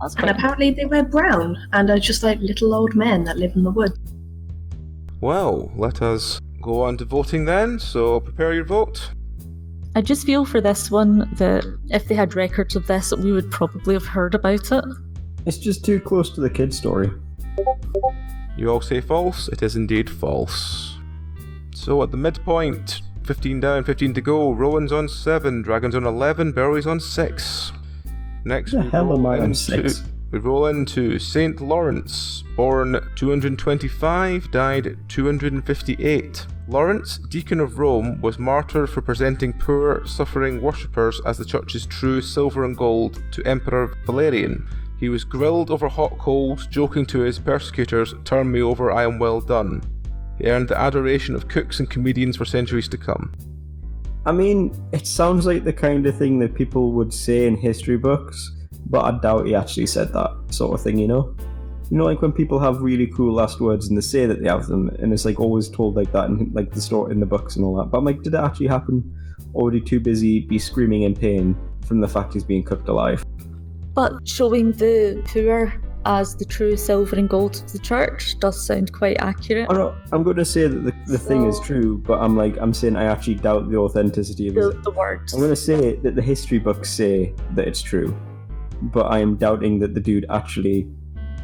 That's And apparently they wear brown, and are just like little old men that live in the woods. Well, let us go on to voting then, so prepare your vote. I just feel for this one that if they had records of this, we would probably have heard about it. It's just too close to the kid's story. You all say false? It is indeed false. So at the midpoint, 15 down, 15 to go, Rowan's on 7, Dragon's on 11, Belry's on 6. Next, The hell am I on 6? we roll into St. Lawrence, born 225, died 258. Lawrence, Deacon of Rome, was martyred for presenting poor, suffering worshippers as the church's true silver and gold to Emperor Valerian. He was grilled over hot coals, joking to his persecutors, "Turn me over, I am well done." He earned the adoration of cooks and comedians for centuries to come. I mean, it sounds like the kind of thing that people would say in history books, but I doubt he actually said that sort of thing, you know? You know, like when people have really cool last words and they say that they have them, and it's like always told like that in like the story in the books and all that. But I'm like, did it actually happen? Or would he too busy be screaming in pain from the fact he's being cooked alive? But showing the poor as the true silver and gold of the church does sound quite accurate. Oh no, I'm going to say that the thing is true, but I'm saying I actually doubt the authenticity of it. The words. I'm going to say that the history books say that it's true, but I am doubting that the dude actually,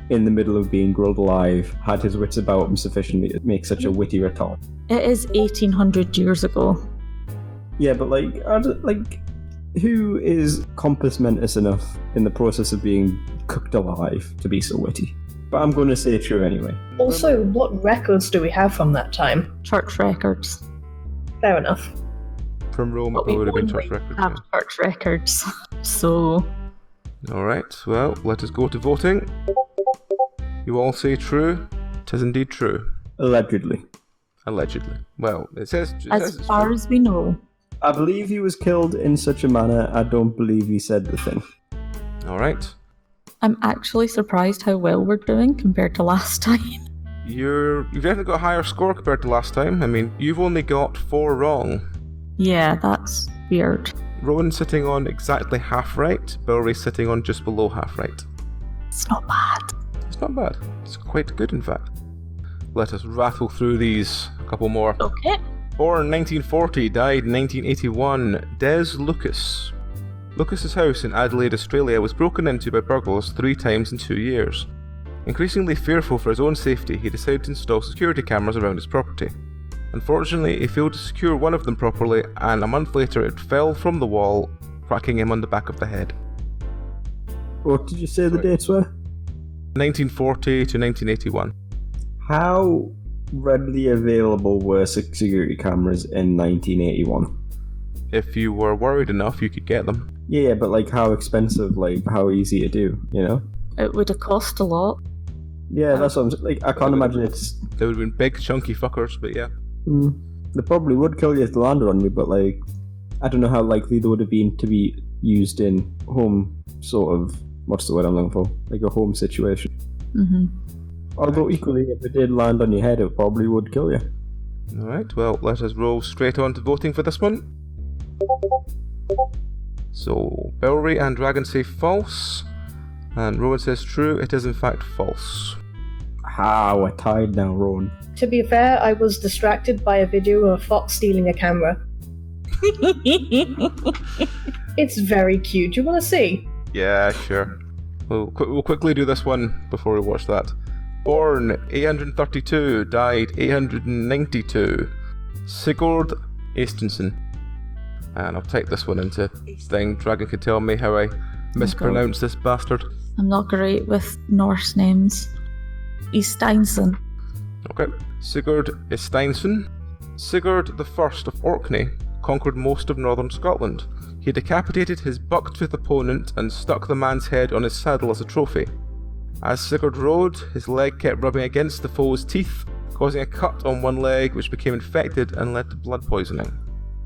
in the middle of being grilled alive, had his wits about him sufficiently to make such a witty retort. It is 1800 years ago. Yeah, but who is compos mentis enough in the process of being cooked alive to be so witty? But I'm going to say true anyway. Also, what records do we have from that time? Church records. Fair enough. From Rome, But it we would have been only church records. have church records. So, Alright, well, let us go to voting. You all say true. It is indeed true. Allegedly. Allegedly. Well, it says as it's far true. as we know. I believe he was killed in such a manner, I don't believe he said the thing. Alright. I'm actually surprised how well we're doing compared to last time. You've definitely got a higher score compared to last time. I mean, you've only got 4 wrong. Yeah, that's weird. Rowan's sitting on exactly half right, Belry's sitting on just below half right. It's not bad. It's not bad. It's quite good, in fact. Let us rattle through these. A couple more. Okay. Born 1940, died 1981, Des Lucas. Lucas's house in Adelaide, Australia was broken into by burglars 3 times in 2 years. Increasingly fearful for his own safety, he decided to install security cameras around his property. Unfortunately, he failed to secure one of them properly, and a month later it fell from the wall, cracking him on the back of the head. What did you say the dates were? 1940 to 1981. How readily available were security cameras in 1981? If you were worried enough, you could get them. Yeah, but like how expensive, like how easy to do, you know? It would have cost a lot. Yeah, that's what I'm saying. Like, I can't imagine it's... They would have been big, chunky fuckers, but yeah. They probably would kill you if they landed on you, but like, I don't know how likely they would have been to be used in home sort of, what's the word I'm looking for? Like a home situation. Mm-hmm. Although equally, if it did land on your head, it probably would kill you. Alright, well, let us roll straight on to voting for this one. So, Belry and Dragon say false, and Rowan says true. It is in fact false. We're tied now, Rowan. To be fair, I was distracted by a video of a fox stealing a camera. It's very cute. Do you want to see? Yeah, sure. We'll quickly do this one before we watch that. Born 832, died 892. Sigurd Estensen. And I'll type this one into thing. Dragon can tell me how I mispronounce this bastard. I'm not great with Norse names. Esteinsen. Okay. Sigurd Esteinsen. Sigurd I of Orkney conquered most of northern Scotland. He decapitated his buck-toothed opponent and stuck the man's head on his saddle as a trophy. As Sigurd rode, his leg kept rubbing against the foe's teeth, causing a cut on one leg which became infected and led to blood poisoning.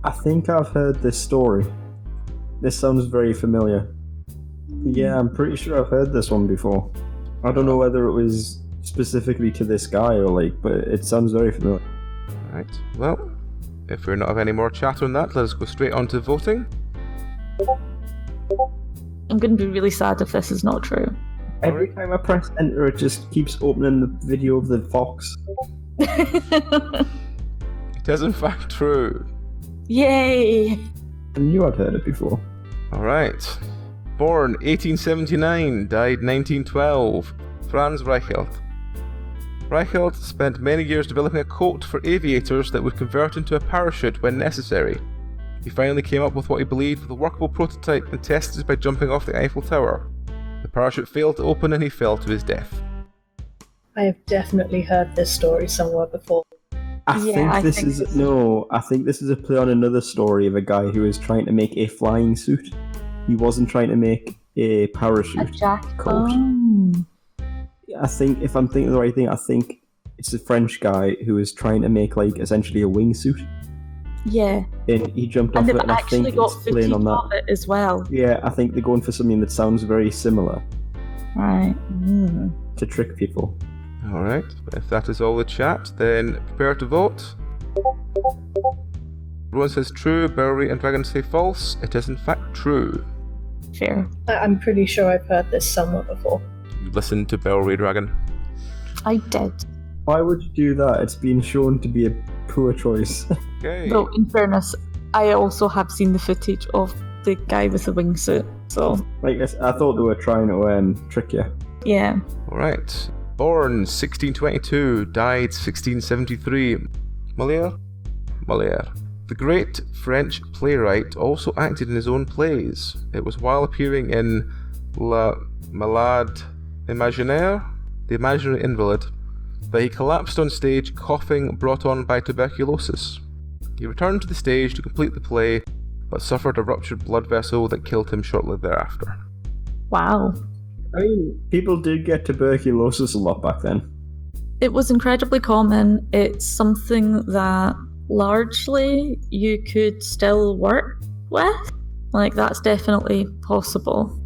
I think I've heard this story. This sounds very familiar. Yeah, I'm pretty sure I've heard this one before. I don't know whether it was specifically to this guy or but it sounds very familiar. Right, well, if we're not have any more chat on that, let's go straight on to voting. I'm going to be really sad if this is not true. Every time I press enter, it just keeps opening the video of the fox. It is in fact true. Yay! I knew I'd heard it before. Alright. Born 1879, died 1912. Franz Reichelt. Reichelt spent many years developing a coat for aviators that would convert into a parachute when necessary. He finally came up with what he believed was a workable prototype and tested it by jumping off the Eiffel Tower. The parachute failed to open and he fell to his death. I have definitely heard this story somewhere before. I think this is a play on another story of a guy who was trying to make a flying suit. He wasn't trying to make a parachute coat. Oh. I think, if I'm thinking the right thing, I think it's a French guy who was trying to make essentially a wingsuit. Yeah. And he jumped off and it, and I think got it's playing on that. of it as well. Yeah, I think they're going for something that sounds very similar. Right. To trick people. Alright, if that is all the chat, then prepare to vote. Rowan says true, Belry and Dragon say false. It is in fact true. Fair. I'm pretty sure I've heard this somewhere before. You listened to Belry, Dragon. I did. Why would you do that? It's been shown to be a poor choice. Okay. Though, in fairness, I also have seen the footage of the guy with the wingsuit, so... I thought they were trying to trick you. Yeah. Alright. Born 1622, died 1673. Molière? Molière. The great French playwright also acted in his own plays. It was while appearing in La Malade Imaginaire, The Imaginary Invalid, that he collapsed on stage coughing brought on by tuberculosis. He returned to the stage to complete the play, but suffered a ruptured blood vessel that killed him shortly thereafter. Wow. I mean, people did get tuberculosis a lot back then. It was incredibly common. It's something that largely you could still work with. That's definitely possible.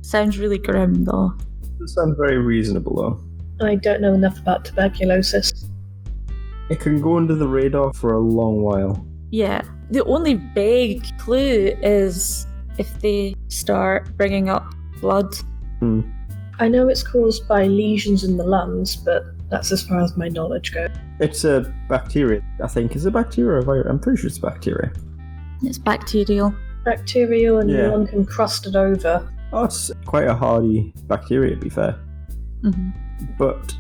Sounds really grim, though. It sounds very reasonable, though. I don't know enough about tuberculosis. It can go under the radar for a long while. Yeah. The only big clue is if they start bringing up blood. I know it's caused by lesions in the lungs, but that's as far as my knowledge goes. It's a bacteria, I think. Is it bacteria or a virus? I'm pretty sure it's bacteria. It's bacterial. Bacterial, and Yeah. no one can crust it over. Oh, it's quite a hardy bacteria, to be fair. Mm-hmm. But,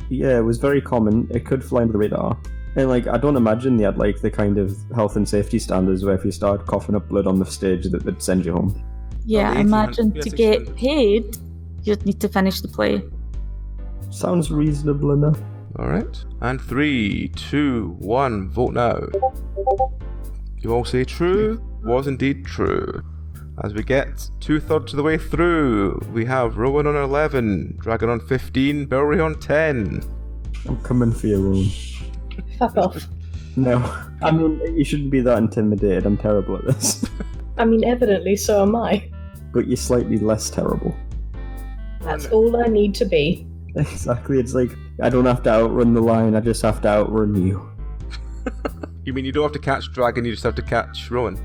yeah, it was very common. It could fly under the radar. And, I don't imagine they had, the kind of health and safety standards where if you start coughing up blood on the stage that would send you home. Yeah, Well, I imagine yes, to it get should. paid, you'd need to finish the play. Sounds reasonable enough. Alright. And 3, 2, 1, vote now. You all say true? Was indeed true. As we get 2/3 of the way through, we have Rowan on 11, Dragon on 15, Belry on 10. I'm coming for you, Rowan. Fuck off. No. I mean, you shouldn't be that intimidated. I'm terrible at this. I mean, evidently so am I. But you're slightly less terrible. That's all I need to be. Exactly. It's I don't have to outrun the line, I just have to outrun you. You mean you don't have to catch Dragon, you just have to catch Rowan?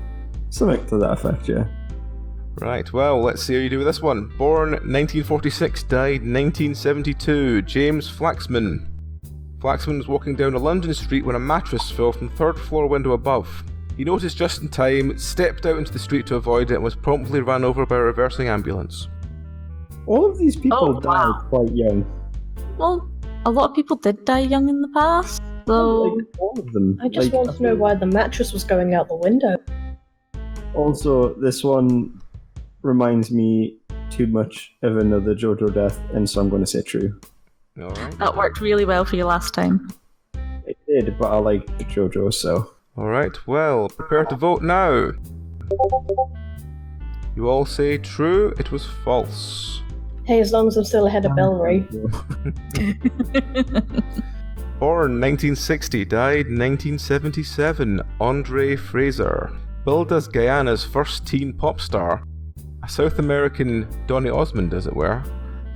Something to that effect, yeah. Right, well, let's see how you do with this one. Born 1946, died 1972, James Flaxman. Flaxman was walking down a London street when a mattress fell from the third floor window above. He noticed just in time, stepped out into the street to avoid it, and was promptly ran over by a reversing ambulance. All of these people died wow. quite young. Well, a lot of people did die young in the past, so... All of them. I just want to know why the mattress was going out the window. Also, this one reminds me too much of another JoJo death, and so I'm going to say true. Alright. That worked really well for you last time. It did, but I like JoJo, so... Alright, well, prepare to vote now. You all say true, it was false. Hey, as long as I'm still ahead of Belry. Born 1960, died 1977, Andre Fraser. Billed as Guyana's first teen pop star, a South American Donny Osmond as it were,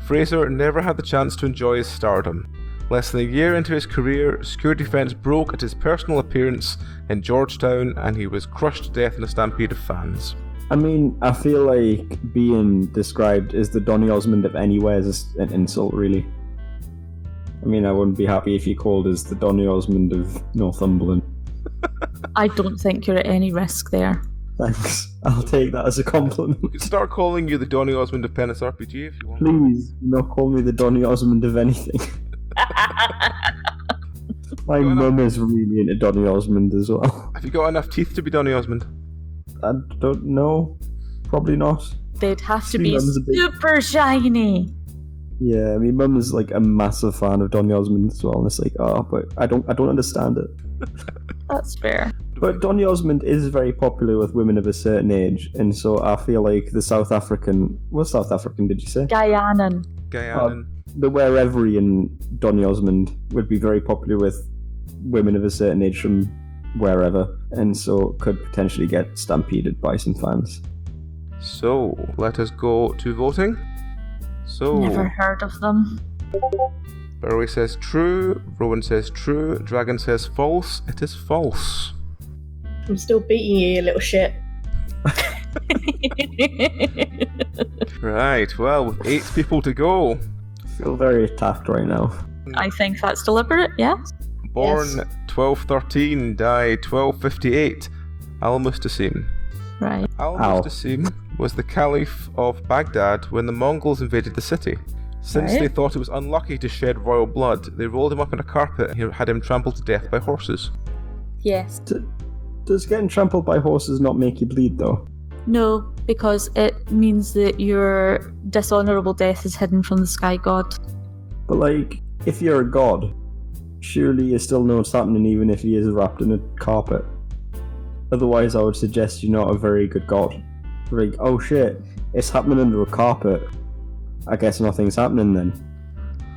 Fraser never had the chance to enjoy his stardom. Less than a year into his career, security fence broke at his personal appearance in Georgetown and he was crushed to death in a stampede of fans. I mean, I feel like being described as the Donny Osmond of anywhere is an insult, really. I mean, I wouldn't be happy if you called us the Donny Osmond of Northumberland. I don't think you're at any risk there. Thanks. I'll take that as a compliment. We could start calling you the Donny Osmond of Penance RPG if you want. Please, do not call me the Donny Osmond of anything. My mum is really into Donny Osmond as well. Have you got enough teeth to be Donny Osmond? I don't know. Probably not. They'd have to My be mum's a big- super shiny. Yeah, I mean, mum is like a massive fan of Donny Osmond as well, and it's like, but I don't understand it. That's fair. But Donny Osmond is very popular with women of a certain age, and so I feel like the South African... What South African did you say? Guyanan. Guyana. The Whereverian Donny Osmond would be very popular with women of a certain age from wherever, and so could potentially get stampeded by some fans. So, let us go to voting. So, Never heard of them. Belry says true, Rowan says true, Dragon says false. It is false. I'm still beating you, you little shit. Right, well, with 8 people to go. I feel very attacked right now. I think that's deliberate, yes? Born Yes. 1213, died 1258. Al-Mustasim. Right. Al-Mustasim was the Caliph of Baghdad when the Mongols invaded the city. Since Right. they thought it was unlucky to shed royal blood, they rolled him up in a carpet and had him trampled to death by horses. Yes. Does getting trampled by horses not make you bleed, though? No, because it means that your dishonourable death is hidden from the sky god. But, like, if you're a god, surely you still know what's happening even if he is wrapped in a carpet. Otherwise, I would suggest you're not a very good god. Like, oh shit, it's happening under a carpet. I guess nothing's happening then.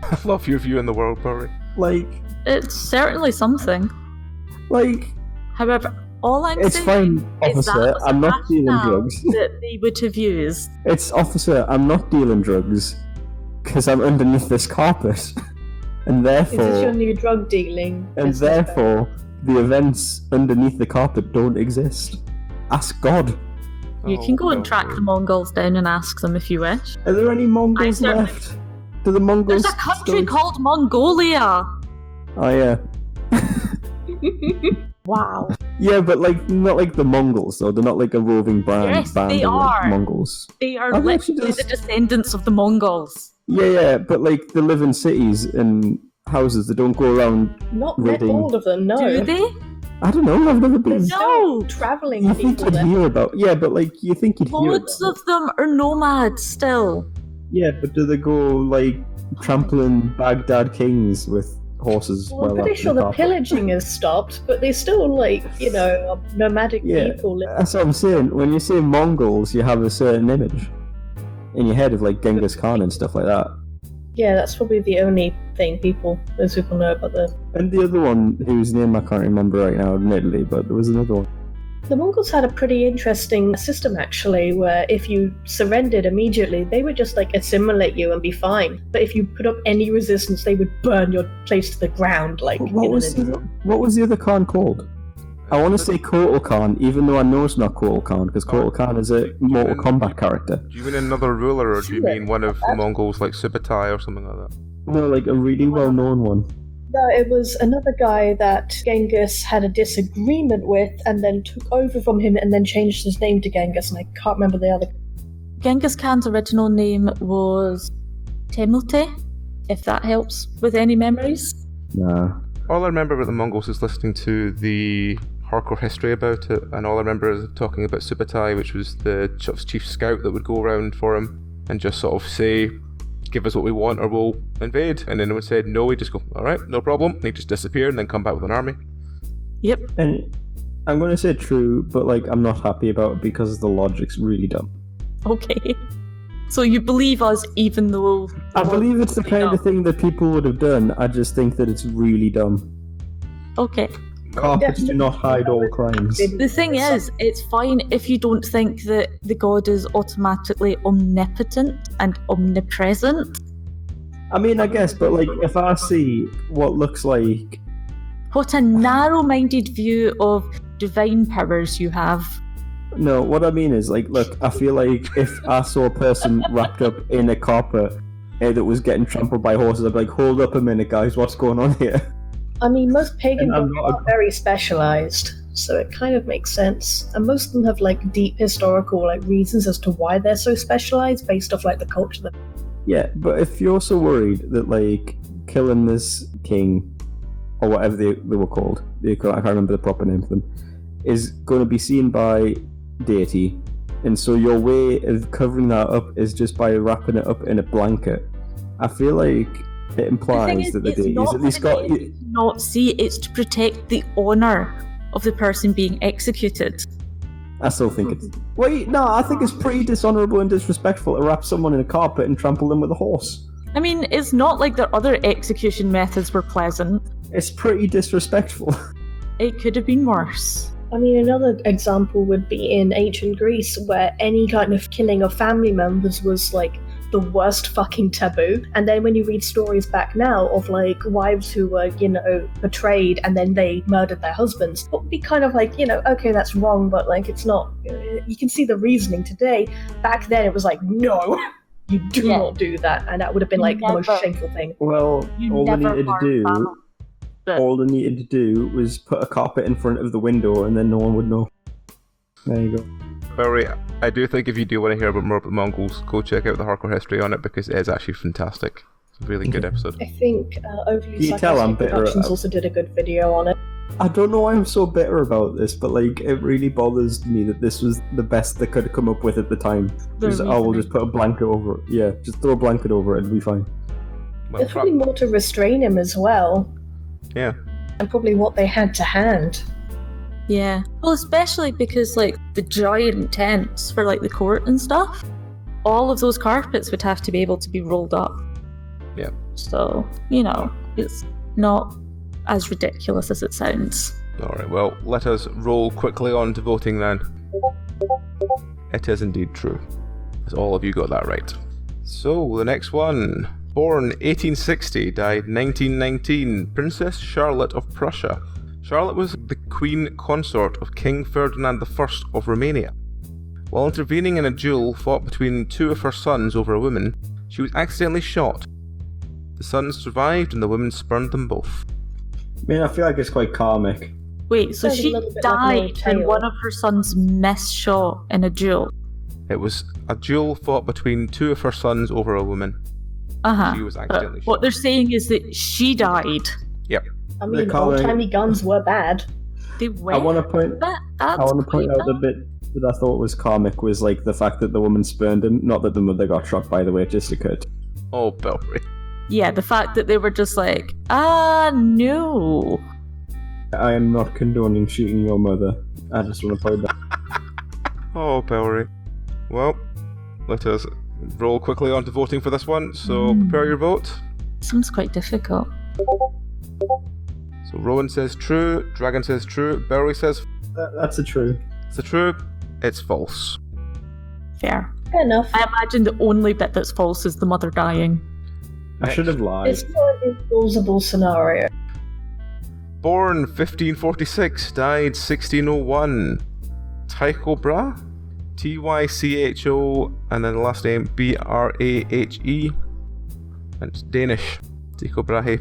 I love your view in the world, Belry. Like, It's certainly something. However, all I'm it's saying fine, is that officer, was I'm the not dealing rationale drugs. that they would have used. It's, officer, I'm not dealing drugs. Because I'm underneath this carpet. And Is this your therefore, new drug dealing? and business, therefore, the events underneath the carpet don't exist. Ask God. You can go and track the Mongols down and ask them if you wish. Are there any Mongols certainly- left? Do the Mongols There's a country still- called Mongolia! Oh yeah. Wow. Yeah, but like not like the Mongols though. They're not like a roving band Yes, band they of like, are. Mongols. They are Oh, they actually literally does- the descendants of the Mongols. Yeah, but like they live in cities and houses. They don't go around. Not met Reading. all of them, no. Do they? I don't know. I've never been. There's No. still travelling You think people you'd there. hear about? Yeah, but like you think you'd hear Loads about. of them are nomads still. Yeah, but do they go like trampling Baghdad kings with horses? Well, I'm while pretty up sure in the carpet? pillaging has stopped, but they still, like, nomadic Yeah, people. that's what I'm saying. When you say Mongols, you have a certain image in your head of like Genghis Khan and stuff like that. Yeah, that's probably the only thing those people know about the... And the other one, whose name I can't remember right now, admittedly, but there was another one. The Mongols had a pretty interesting system, actually, where if you surrendered immediately, they would just, like, assimilate you and be fine. But if you put up any resistance, they would burn your place to the ground, like... But what was the other Khan called? I want to say Kotal Khan, even though I know it's not Kotal Khan, because Kotal Khan is a Mortal Kombat character. Do you mean another ruler, or do you mean one of the Mongols like Subutai or something like that? No, like a really well-known one. No, it was another guy that Genghis had a disagreement with and then took over from him and then changed his name to Genghis, and I can't remember the other... Genghis Khan's original name was Temulte, if that helps with any memories. Nah. All I remember about the Mongols is listening to the hardcore history about it, and all I remember is talking about Subutai, which was the chief scout that would go around for him and just sort of say, give us what we want or we'll invade. And then it would say no, he'd just go, alright, no problem, and he'd just disappear and then come back with an army. Yep. And I'm going to say true, but like I'm not happy about it because the logic's really dumb. Okay. So you believe us even though... I believe it's the kind of thing that people would have done. I just think that it's really dumb. Okay. Carpets do not hide all crimes. The thing is, it's fine if you don't think that the god is automatically omnipotent and omnipresent. I mean, I guess, but like, if I see what looks like... What a narrow-minded view of divine powers you have. No, what I mean is, like, look, I feel like if I saw a person wrapped up in a carpet that was getting trampled by horses, I'd be like, hold up a minute, guys, what's going on here? I mean, most pagan gods are very specialized, so it kind of makes sense. And most of them have, like, deep historical, like, reasons as to why they're so specialized based off, like, the culture that... Yeah, but if you're so worried that, like, killing this king, or whatever they were called, I can't remember the proper name for them, is going to be seen by deity, and so your way of covering that up is just by wrapping it up in a blanket, I feel like it implies that the deity is at least got... Not see, it's to protect the honour of the person being executed. I still think it's... Wait, no, I think it's pretty dishonourable and disrespectful to wrap someone in a carpet and trample them with a horse. I mean, it's not like their other execution methods were pleasant. It's pretty disrespectful. It could have been worse. I mean, another example would be in ancient Greece, where any kind of killing of family members was, like, the worst fucking taboo. And then when you read stories back now of, like, wives who were, you know, betrayed and then they murdered their husbands, it would be kind of like, you know, okay, that's wrong, but, like, it's not... You can see the reasoning today. Back then it was like, no, you do not do that. And that would have been, like, the most shameful thing. Well, all they needed to do was put a carpet in front of the window and then no one would know. There you go. Belry, I do think if you do want to hear about more about the Mongols, go check out the hardcore history on it because it is actually fantastic. It's a really good episode. I think Overly Can you tell I'm Sarcastic bitter Productions also did a good video on it. I don't know why I'm so bitter about this, but like it really bothers me that this was the best they could have come up with at the time. We'll just put a blanket over it. Yeah, just throw a blanket over it, it'll be fine. Well, There's probably more to restrain him as well. Yeah. And probably what they had to hand. Yeah. Well, especially because, like, the giant tents for, like, the court and stuff, all of those carpets would have to be able to be rolled up. Yeah. So, you know, it's not as ridiculous as it sounds. Alright, well, let us roll quickly on to voting then. It is indeed true. As all of you got that right. So, the next one. Born 1860, died 1919, Princess Charlotte of Prussia. Charlotte was the queen consort of King Ferdinand I of Romania. While intervening in a duel fought between two of her sons over a woman, she was accidentally shot. The sons survived and the women spurned them both. I mean, I feel like it's quite karmic. Wait, so Sounds a she little bit died like a when tale. one of her sons missed shot in a duel? It was a duel fought between two of her sons over a woman. She was accidentally shot. What they're saying is that she died. Yep. I mean, old-timey guns were bad. They were. I want to point out the bit that I thought was karmic was like the fact that the woman spurned him. Not that the mother got shot, by the way, it just occurred. Oh, Belry. Yeah, the fact that they were just like, no. I am not condoning shooting your mother. I just want to point that. Oh, Belry. Well, let us roll quickly on to voting for this one, so prepare your vote. Seems quite difficult. So Rowan says true, Dragon says true, Belry says... That's a true. It's a true, it's false. Fair. Fair enough. I imagine the only bit that's false is the mother dying. I should have lied. It's not a plausible scenario. Born 1546, died 1601. Tycho Brahe? Tycho, and then the last name Brahe. And it's Danish. Tycho Brahe.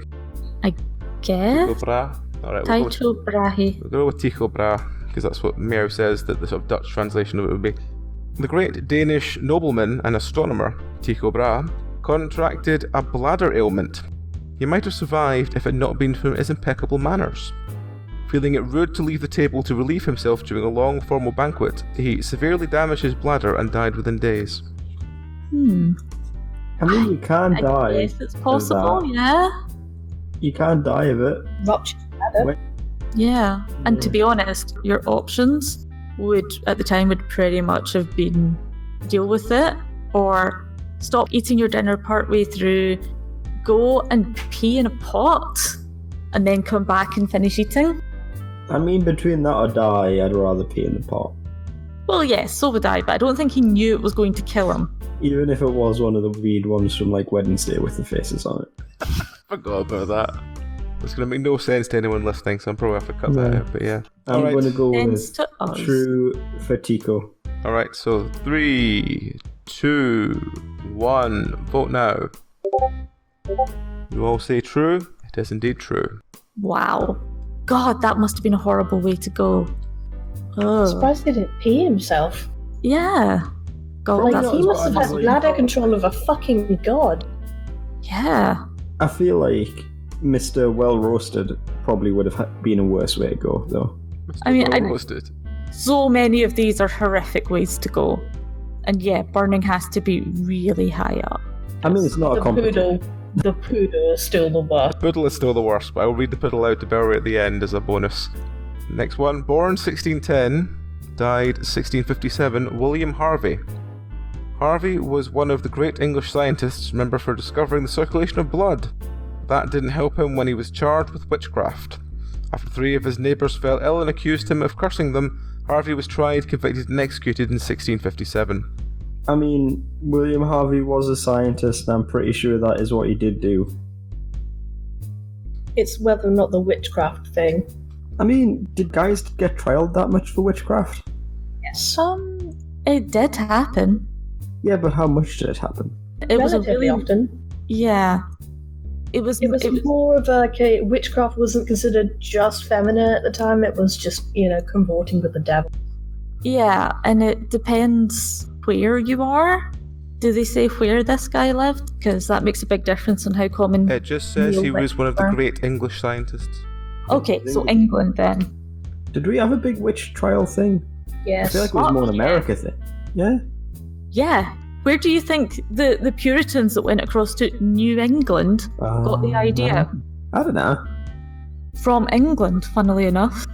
I guess? Tycho Brahe. Alright, Tycho Brahe. we'll go with Tycho Brahe, because that's what Meow says that the sort of Dutch translation of it would be. The great Danish nobleman and astronomer, Tycho Brahe, contracted a bladder ailment. He might have survived if it had not been for his impeccable manners. Feeling it rude to leave the table to relieve himself during a long formal banquet, he severely damaged his bladder and died within days. I mean, you can die. Yes, it's possible, yeah. You can die of it. Ruptured bladder. Yeah, and to be honest, your options at the time would pretty much have been deal with it or stop eating your dinner partway through, go and pee in a pot, and then come back and finish eating. I mean, between that or die, I'd rather pee in the pot. Well, yes, so would I, but I don't think he knew it was going to kill him. Even if it was one of the weird ones from, like, Wednesday with the faces on it. Forgot about that. It's going to make no sense to anyone listening, so I'm probably have to cut that out, but yeah. I'm going to go Sense with to us. True for Tico. Alright, so 3, 2, 1, vote now. You all say true? It is indeed true. Wow. God, that must have been a horrible way to go. Oh. Surprised he didn't pee himself. Yeah. God, Like, that's he must have had honestly. bladder control of a fucking god. Yeah. I feel like Mr. Well Roasted probably would have been a worse way to go, though. I mean, I- roasted. So many of these are horrific ways to go. And yeah, burning has to be really high up. I mean, it's not a competition. The poodle is still the worst. Poodle is still the worst, but I'll read the poodle out to Belry at the end as a bonus. Next one, born 1610, died 1657, William Harvey. Harvey was one of the great English scientists, remembered for discovering the circulation of blood. That didn't help him when he was charged with witchcraft. After 3 of his neighbours fell ill and accused him of cursing them, Harvey was tried, convicted and executed in 1657. I mean, William Harvey was a scientist, and I'm pretty sure that is what he did do. It's whether or not the witchcraft thing. I mean, did guys get trialed that much for witchcraft? Yes. It did happen. Yeah, but how much did it happen? It was a Relatively really... often. Yeah. It was More of a witchcraft wasn't considered just feminine at the time. It was just, convorting with the devil. Yeah, and it depends where you are. Do they say where this guy lived? Because that makes a big difference in how common... It just says he was one of the great English scientists. Okay, so England then. Did we have a big witch trial thing? Yes. I feel like it was more an America thing. Yeah? Yeah. Where do you think the Puritans that went across to New England got the idea? I don't know. From England, funnily enough.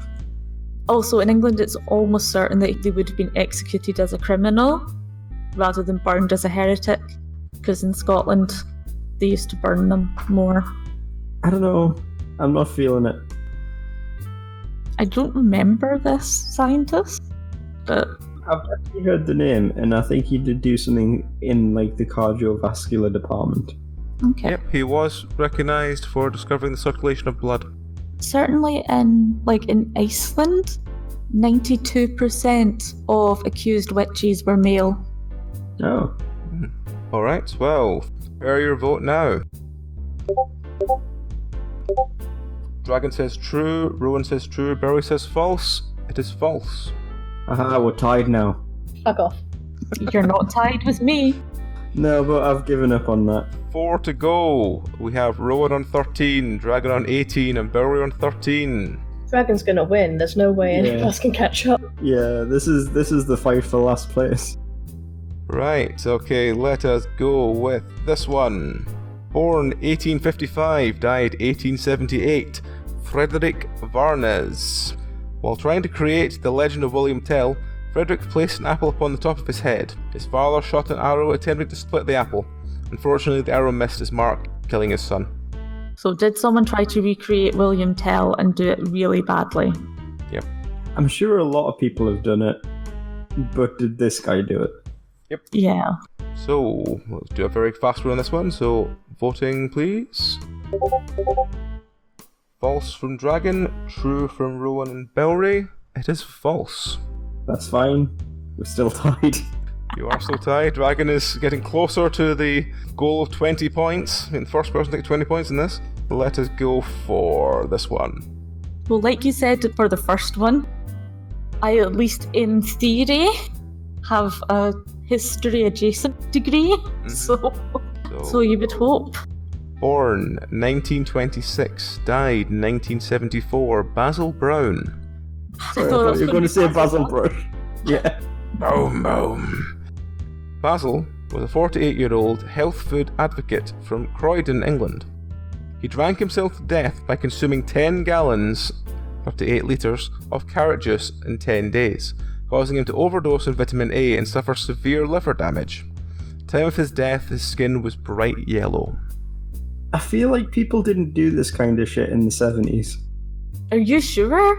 Also, in England, it's almost certain that they would have been executed as a criminal rather than burned as a heretic, because in Scotland, they used to burn them more. I don't know. I'm not feeling it. I don't remember this scientist, but... I've actually heard the name, and I think he did do something in, like, the cardiovascular department. Okay. Yep, he was recognised for discovering the circulation of blood. Certainly in Iceland, 92% of accused witches were male. Oh. Alright, well, prepare your vote now. Dragon says true, Rowan says true, Belry says false. It is false. Aha, we're tied now. Fuck off. You're not tied with me. No, but I've given up on that. 4 to go. We have Rowan on 13, Dragon on 18, and Belry on 13. Dragon's gonna win. There's no way any of Yeah. us can catch up. Yeah, this is the fight for last place. Right, okay, let us go with this one. Born 1855, died 1878, Frederick Varnes. While trying to create the legend of William Tell, Frederick placed an apple upon the top of his head. His father shot an arrow attempting to split the apple. Unfortunately, the arrow missed his mark, killing his son. So did someone try to recreate William Tell and do it really badly? Yep. I'm sure a lot of people have done it, but did this guy do it? Yep. Yeah. So, let's do a very fast one on this one. So, voting please. False from Dragon, true from Rowan and Belry. It is false. That's fine. We're still tied. You are still tied. Dragon is getting closer to the goal of 20 points. I mean, the first person to get 20 points in this. Let us go for this one. Well, like you said for the first one, I, at least in theory, have a history adjacent degree, so you would hope. Born 1926, died 1974, Basil Brown. Sorry, I thought you were going to say Basil Brush. Yeah. Boom, boom. Basil was a 48-year-old health food advocate from Croydon, England. He drank himself to death by consuming 10 gallons, up to 8 litres, of carrot juice in 10 days, causing him to overdose on vitamin A and suffer severe liver damage. Time of his death, his skin was bright yellow. I feel like people didn't do this kind of shit in the 70s. Are you sure?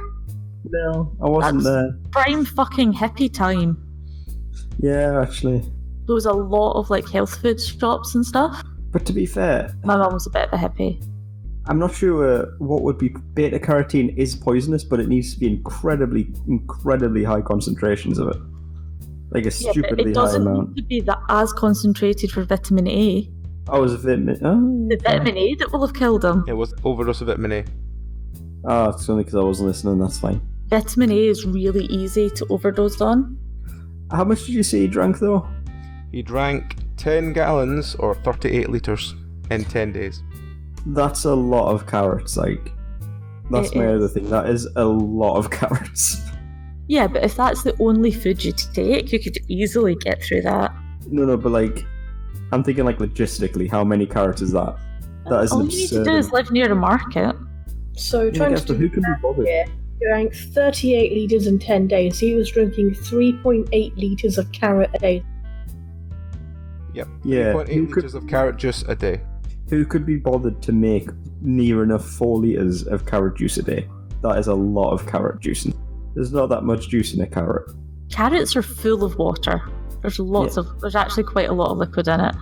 No, I wasn't That's prime fucking hippie time. there. Yeah, actually. There was a lot of like health food shops and stuff. But to be fair, My mum was a bit of a hippie. I'm not sure what would be... Beta carotene is poisonous, but it needs to be incredibly high concentrations of it. Like a stupidly it high doesn't amount. need to be that as concentrated for vitamin A. Oh, was it vitamin... Oh, The vitamin A that will have killed him. It was overdose of vitamin A. oh, it's only because I wasn't listening, that's fine. Vitamin A is really easy to overdose on. How much did you say he drank, though? He drank 10 gallons or 38 litres in 10 days. That's a lot of carrots, like... That's It my is. other thing. That is a lot of carrots. Yeah, but if that's the only food you take, you could easily get through that. No, but like... I'm thinking like logistically, how many carrots is that? That is All an you need absurd... to do is live near a market. So Yeah, I trying guess, to but who can be bothered? Yeah, he drank 38 litres in 10 days. He was drinking 3.8 litres of carrot a day. Yep. Yeah, 3.8 who could- litres of carrot juice a day. Who could be bothered to make near enough 4 litres of carrot juice a day? That is a lot of carrot juice. There's not that much juice in a carrot. Carrots are full of water. There's there's actually quite a lot of liquid in it.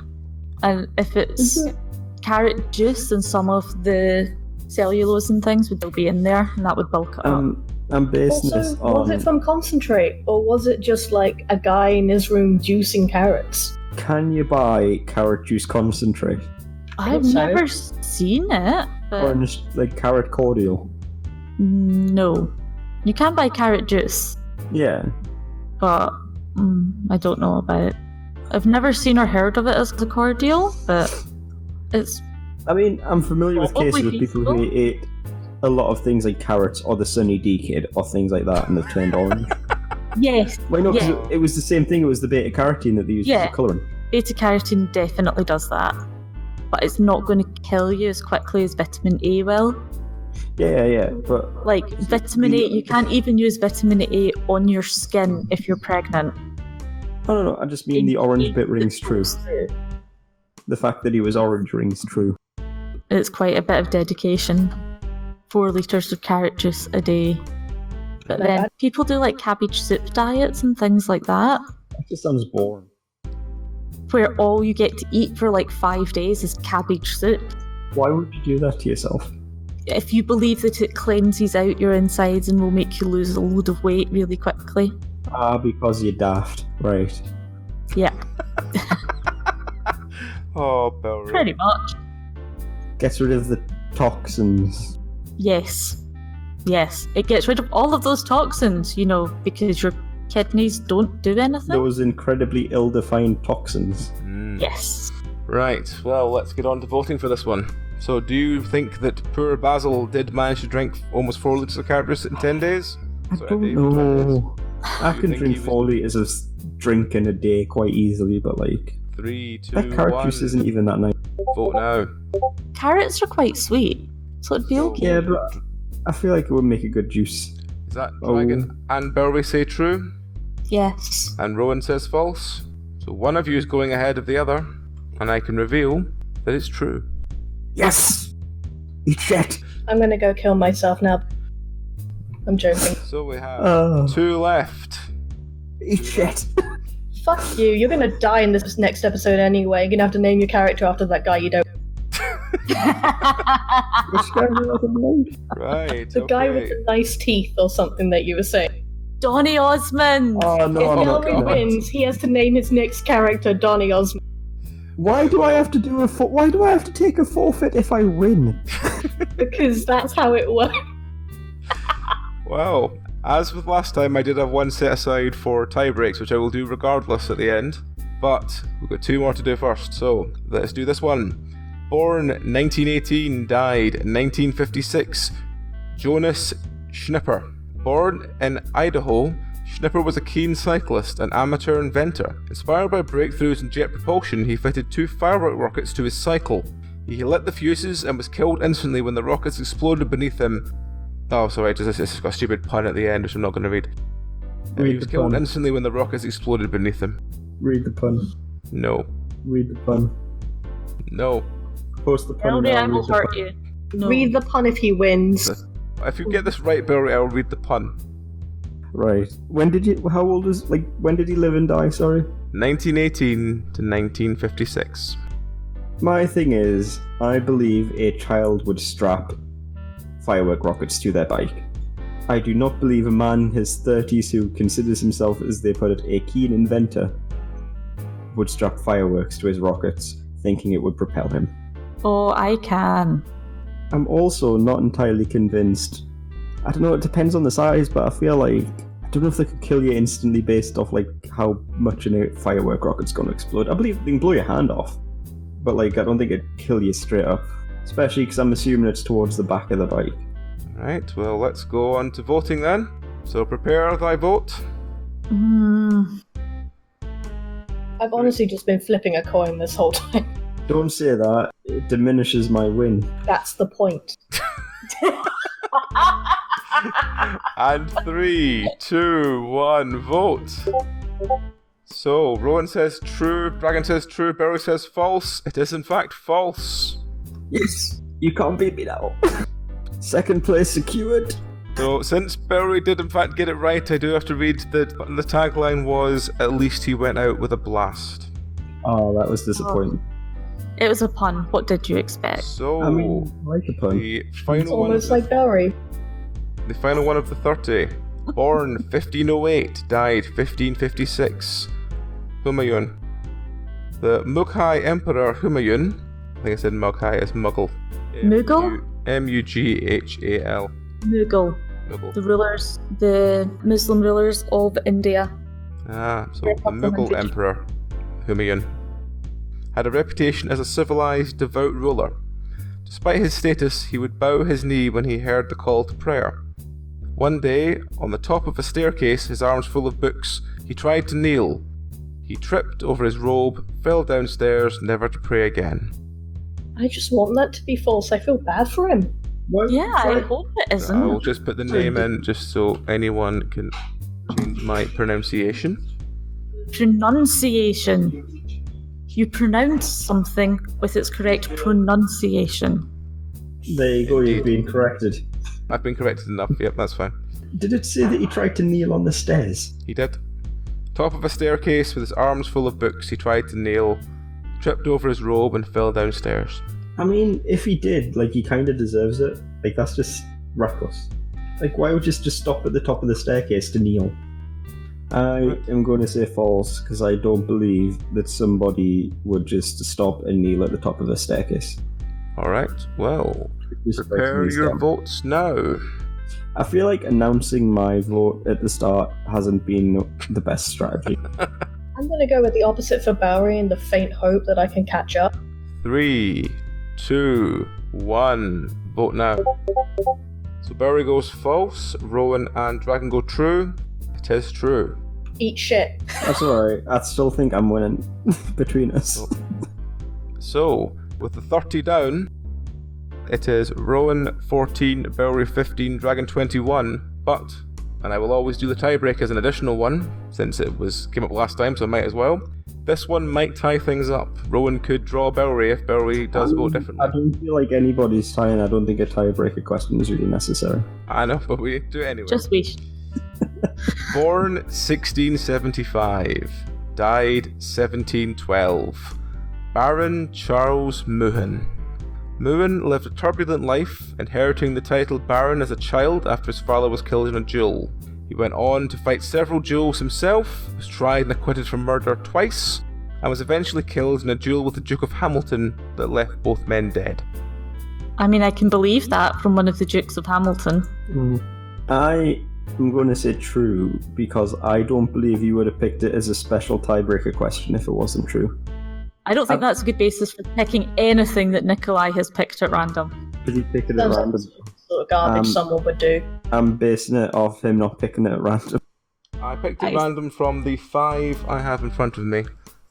And if it's Is it? carrot juice, then some of the cellulose and things would still be in there, and that would bulk it up. I'm basing Also, this was on... it from concentrate, or was it just like a guy in his room juicing carrots? Can you buy carrot juice concentrate? I've so. never seen it, Or but just like carrot cordial? no. You can buy carrot juice, Yeah. but I don't know about it. I've never seen or heard of it as a cordial, but it's I mean, I'm familiar with Probably cases of people who peaceful. ate a lot of things like carrots or the Sunny D Kid or things like that and they've turned orange. yes. Why not? 'Cause Yeah. it was the same thing. It was the beta carotene that they used Yeah. for colouring. Beta carotene definitely does that, but it's not going to kill you as quickly as vitamin A will. Yeah. But Like vitamin A, you can't even use vitamin A on your skin if you're pregnant. no. I just mean the orange bit rings true. The fact that he was orange rings true. It's quite a bit of dedication. 4 litres of carrot juice a day. But Like then that? people do like cabbage soup diets and things like that, That just sounds boring. where all you get to eat for like 5 days is cabbage soup. Why would you do that to yourself? If you believe that it cleanses out your insides and will make you lose a load of weight really quickly. Because you're daft. Right. Yeah, Oh, Belry. pretty much. Gets rid of the toxins. Yes. It gets rid of all of those toxins, because your kidneys don't do anything. Those incredibly ill-defined toxins. Yes. Right, well, let's get on to voting for this one. So, do you think that poor Basil did manage to drink almost 4 litres of carrot juice in 10 days? I Sorry, don't Dave, know. I You can think drink he was- 4 litres of drink in a day quite easily, but like... 3, 2, That carrot 1. juice isn't even that nice. Vote now. Carrots are quite sweet, so it'd be okay. Yeah, but I feel like it would make a good juice. Is that Oh. Dragon and Belry say true? Yes. And Rowan says false. So one of you is going ahead of the other, and I can reveal that it's true. Yes! Eat shit! I'm gonna go kill myself now. I'm joking. So we have 2 left. Eat shit! Fuck you, you're gonna die in this next episode anyway. You're gonna have to name your character after that guy you don't. Which guy was it named? Right, The guy with okay. the nice teeth or something that you were saying. Donny Osmond! Oh no, If I'm not Belry gonna. wins, he has to name his next character Donny Osmond. Why do I have to do why do I have to take a forfeit if I win? Because that's how it works. Well, as with last time, I did have one set aside for tie breaks, which I will do regardless at the end. But we've got 2 more to do first, so let's do this one. Born 1918, died 1956. Jonas Schnipper. Born in Idaho, Schnipper was a keen cyclist and amateur inventor. Inspired by breakthroughs in jet propulsion, he fitted 2 firework rockets to his cycle. He lit the fuses and was killed instantly when the rockets exploded beneath him. Oh, sorry, it's got a stupid pun at the end, which I'm not going to read. He Read was the killed pun. instantly when the rockets exploded beneath him. Read the pun. No. Read the pun. No. Post the pun. Belry, now, I will read the hurt pun. you. No. Read the pun if he wins. If you get this right, Belry, I'll read the pun. Right. When did you? How old is? When did he live and die? Sorry. 1918 to 1956. My thing is, I believe a child would strap firework rockets to their bike. I do not believe a man in his 30s who considers himself, as they put it, a keen inventor, would strap fireworks to his rockets, thinking it would propel him. Oh, I can. I'm also not entirely convinced. I don't know, it depends on the size, but I feel like, I don't know if they could kill you instantly based off how much a firework rocket's going to explode. I believe they can blow your hand off, but I don't think it'd kill you straight up. Especially because I'm assuming it's towards the back of the bike. Right, well, let's go on to voting then. So prepare thy vote. I've honestly just been flipping a coin this whole time. Don't say that. It diminishes my win. That's the point. And 3, 2, 1, vote. So, Rowan says true, Dragon says true, Belry says false. It is in fact false. Yes! You can't beat me now. Second place secured. So, since Belry did in fact get it right, I do have to read that the tagline was, at least he went out with a blast. Oh, that was disappointing. It was a pun. What did you expect? So, I mean, I like a pun. the It's final one, almost like Belry. the final one of the 30. Born 1508, died 1556. Humayun. The Mughal Emperor Humayun, I think I said Mughal, it's Mughal. Mughal? Mughal. Mughal. Mughal. The rulers, the Muslim rulers of India. So the Mughal Emperor Humayun had a reputation as a civilized, devout ruler. Despite his status, he would bow his knee when he heard the call to prayer. One day, on the top of a staircase, his arms full of books, he tried to kneel. He tripped over his robe, fell downstairs, never to pray again. I just want that to be false. I feel bad for him. What? Yeah, I Sorry. hope it I isn't. will just put the name in just so anyone can change my pronunciation. Pronunciation. You pronounce something with its correct pronunciation. There you go, you've been corrected. I've been corrected enough, yep, that's fine. Did it say that he tried to kneel on the stairs? He did. Top of a staircase with his arms full of books, he tried to kneel, tripped over his robe and fell downstairs. I mean, if he did, he kind of deserves it. That's just reckless. Why would you just stop at the top of the staircase to kneel? I am going to say false, because I don't believe that somebody would just stop and kneel at the top of the staircase. Alright, well, prepare your votes now. I feel like announcing my vote at the start hasn't been the best strategy. I'm going to go with the opposite for Belry in the faint hope that I can catch up. 3, 2, 1, vote now. So Belry goes false, Rowan and Dragon go true. It is true. Eat shit. That's alright. I still think I'm winning between us. So, with the 30 down, it is Rowan 14, Belry 15, Dragon 21, but, and I will always do the tiebreak as an additional one, since it came up last time, so I might as well. This one might tie things up. Rowan could draw Belry if Belry does vote differently. I don't feel like anybody's tying. I don't think a tiebreaker question is really necessary. I know, but we do it anyway. Just wish. Born 1675, died 1712. Baron Charles Mohun. Mohun lived a turbulent life, inheriting the title Baron as a child after his father was killed in a duel. He went on to fight several duels himself, was tried and acquitted for murder twice, and was eventually killed in a duel with the Duke of Hamilton that left both men dead. I mean, I can believe that from one of the Dukes of Hamilton. I am going to say true, because I don't believe you would have picked it as a special tiebreaker question if it wasn't true. I don't think that's a good basis for picking anything that Nikolai has picked at random. Did he pick it at Sounds like random? sort of garbage someone would do. I'm basing it off him not picking it at random. I picked it random from the 5 I have in front of me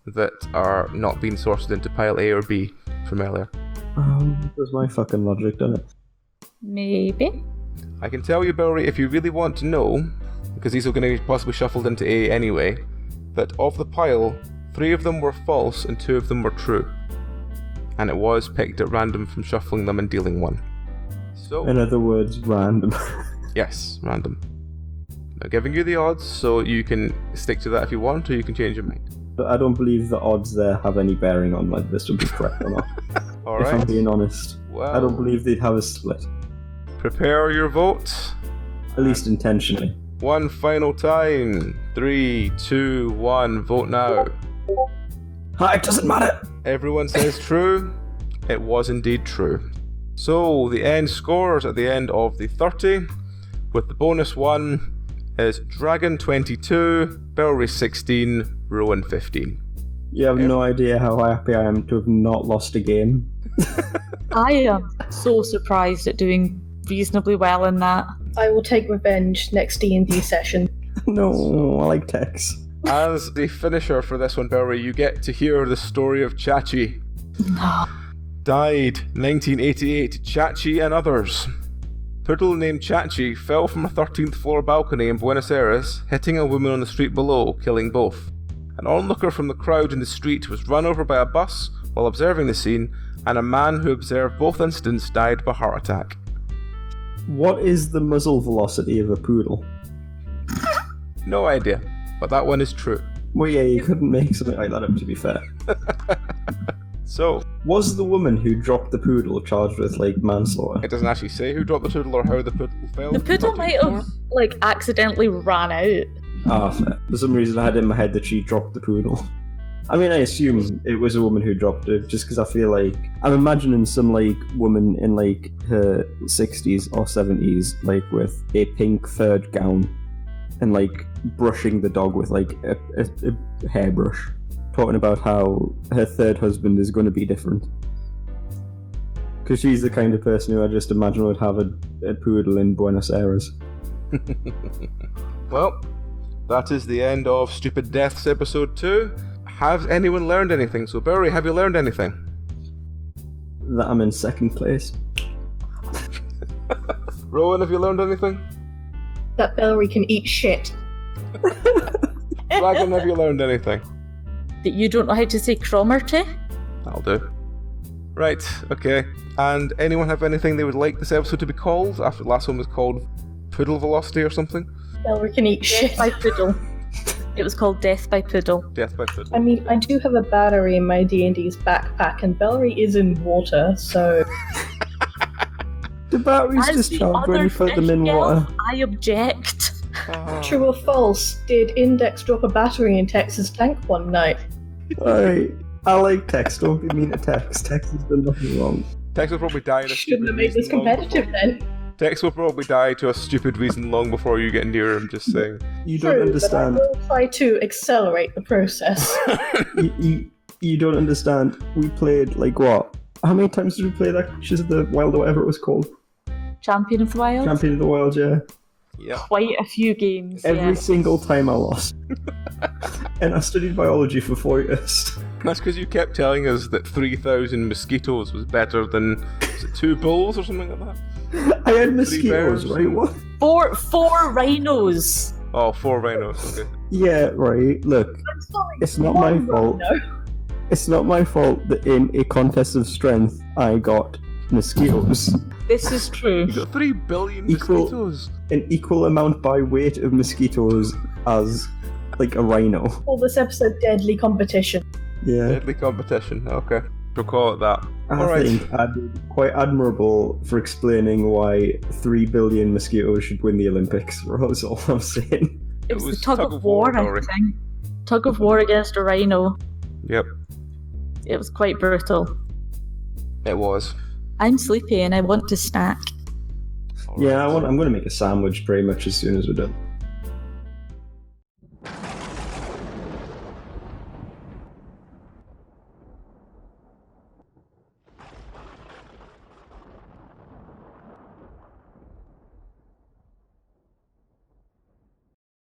that are not being sorted into pile A or B from earlier. There's my fucking logic, doesn't it? Maybe. I can tell you, Belry, if you really want to know, because these are going to be possibly shuffled into A anyway, that of the pile, 3 of them were false and 2 of them were true. And it was picked at random from shuffling them and dealing 1. So, In other words, random. yes, random. Now giving you the odds, so you can stick to that if you want, or you can change your mind. But I don't believe the odds there have any bearing on whether this would be correct or not. All If I'm right. being honest. Well, I don't believe they'd have a split. prepare your vote. At least intentionally. One final time. 3, 2, 1. Vote now. It doesn't matter! Everyone says true. It was indeed true. So the end scores at the end of the 30, with the bonus 1, is Dragon 22, Belry 16, Rowan 15. You have no idea how happy I am to have not lost a game. I am so surprised at doing reasonably well in that. I will take revenge next D&D session. No, I like Tex. As the finisher for this one, Belry, you get to hear the story of Chachi. Died 1988, Chachi and others. Poodle named Chachi fell from a 13th floor balcony in Buenos Aires, hitting a woman on the street below, killing both. An onlooker from the crowd in the street was run over by a bus while observing the scene, and a man who observed both incidents died by heart attack. What is the muzzle velocity of a poodle? No idea, but that one is true. Well, yeah, you couldn't make something like that up, to be fair. So, Was the woman who dropped the poodle charged with, manslaughter? it doesn't actually say who dropped the poodle or how the poodle fell. The poodle might have, accidentally ran out. Fair. For some reason I had in my head that she dropped the poodle. I mean, I assume it was a woman who dropped it, just because I feel like... I'm imagining some, woman in, her 60s or 70s, with a pink third gown, and, brushing the dog with, a hairbrush. Talking about how her third husband is going to be different. Because she's the kind of person who I just imagine would have a poodle in Buenos Aires. Well, that is the end of Stupid Deaths episode 2. Has anyone learned anything? So, Belry, have you learned anything? That I'm in second place. Rowan, have you learned anything? That Belry can eat shit. Dragon, have you learned anything? That you don't know how to say Cromarty? That'll do. Right, okay. And anyone have anything they would like this episode to be called? After the last one was called Poodle Velocity or something? Belry can eat shit. Death by Poodle. It was called Death by Poodle. Death by Poodle. I mean, I do have a battery in my D&D's backpack, and Belry is in water, so... The batteries As the discharge when other you put them in fish water. elf, I object. True or false, did Index drop a battery in Tex's tank one night? Alright, I like Tex, don't be mean to Tex. Tex has done nothing wrong. Tex will probably die in a Shouldn't stupid have made this reason long competitive before- then. Tex will probably die to a stupid reason long before you get near him, just saying. You True, don't understand. but I will try to accelerate the process. You don't understand. We played, what? How many times did we play that Creatures of the Wild or whatever it was called? Champion of the Wild? Champion of the Wild, yeah. Yeah. Quite a few games. Every yes. single time I lost. And I studied biology for 4 years. That's because you kept telling us that 3,000 mosquitoes was better than, was it 2 bulls or something like that? I had mosquitoes, bears. right? What? Four rhinos. Oh, 4 rhinos, okay. Yeah, right. Look, I'm sorry. it's not my fault. No. It's not my fault that in a contest of strength, I got mosquitoes. This is true. You got 3 billion Equal- mosquitoes. An equal amount by weight of mosquitoes as, a rhino. Call this episode Deadly Competition. Yeah. Deadly competition, okay. We'll call it that. I Alright. think I did quite admirable for explaining why 3 billion mosquitoes should win the Olympics. That's all I'm saying. It was the was tug of war, Belry. I think. Tug of war against a rhino. Yep, It was quite brutal. it was. I'm sleepy and I want to snack. Yeah, I'm going to make a sandwich pretty much as soon as we're done.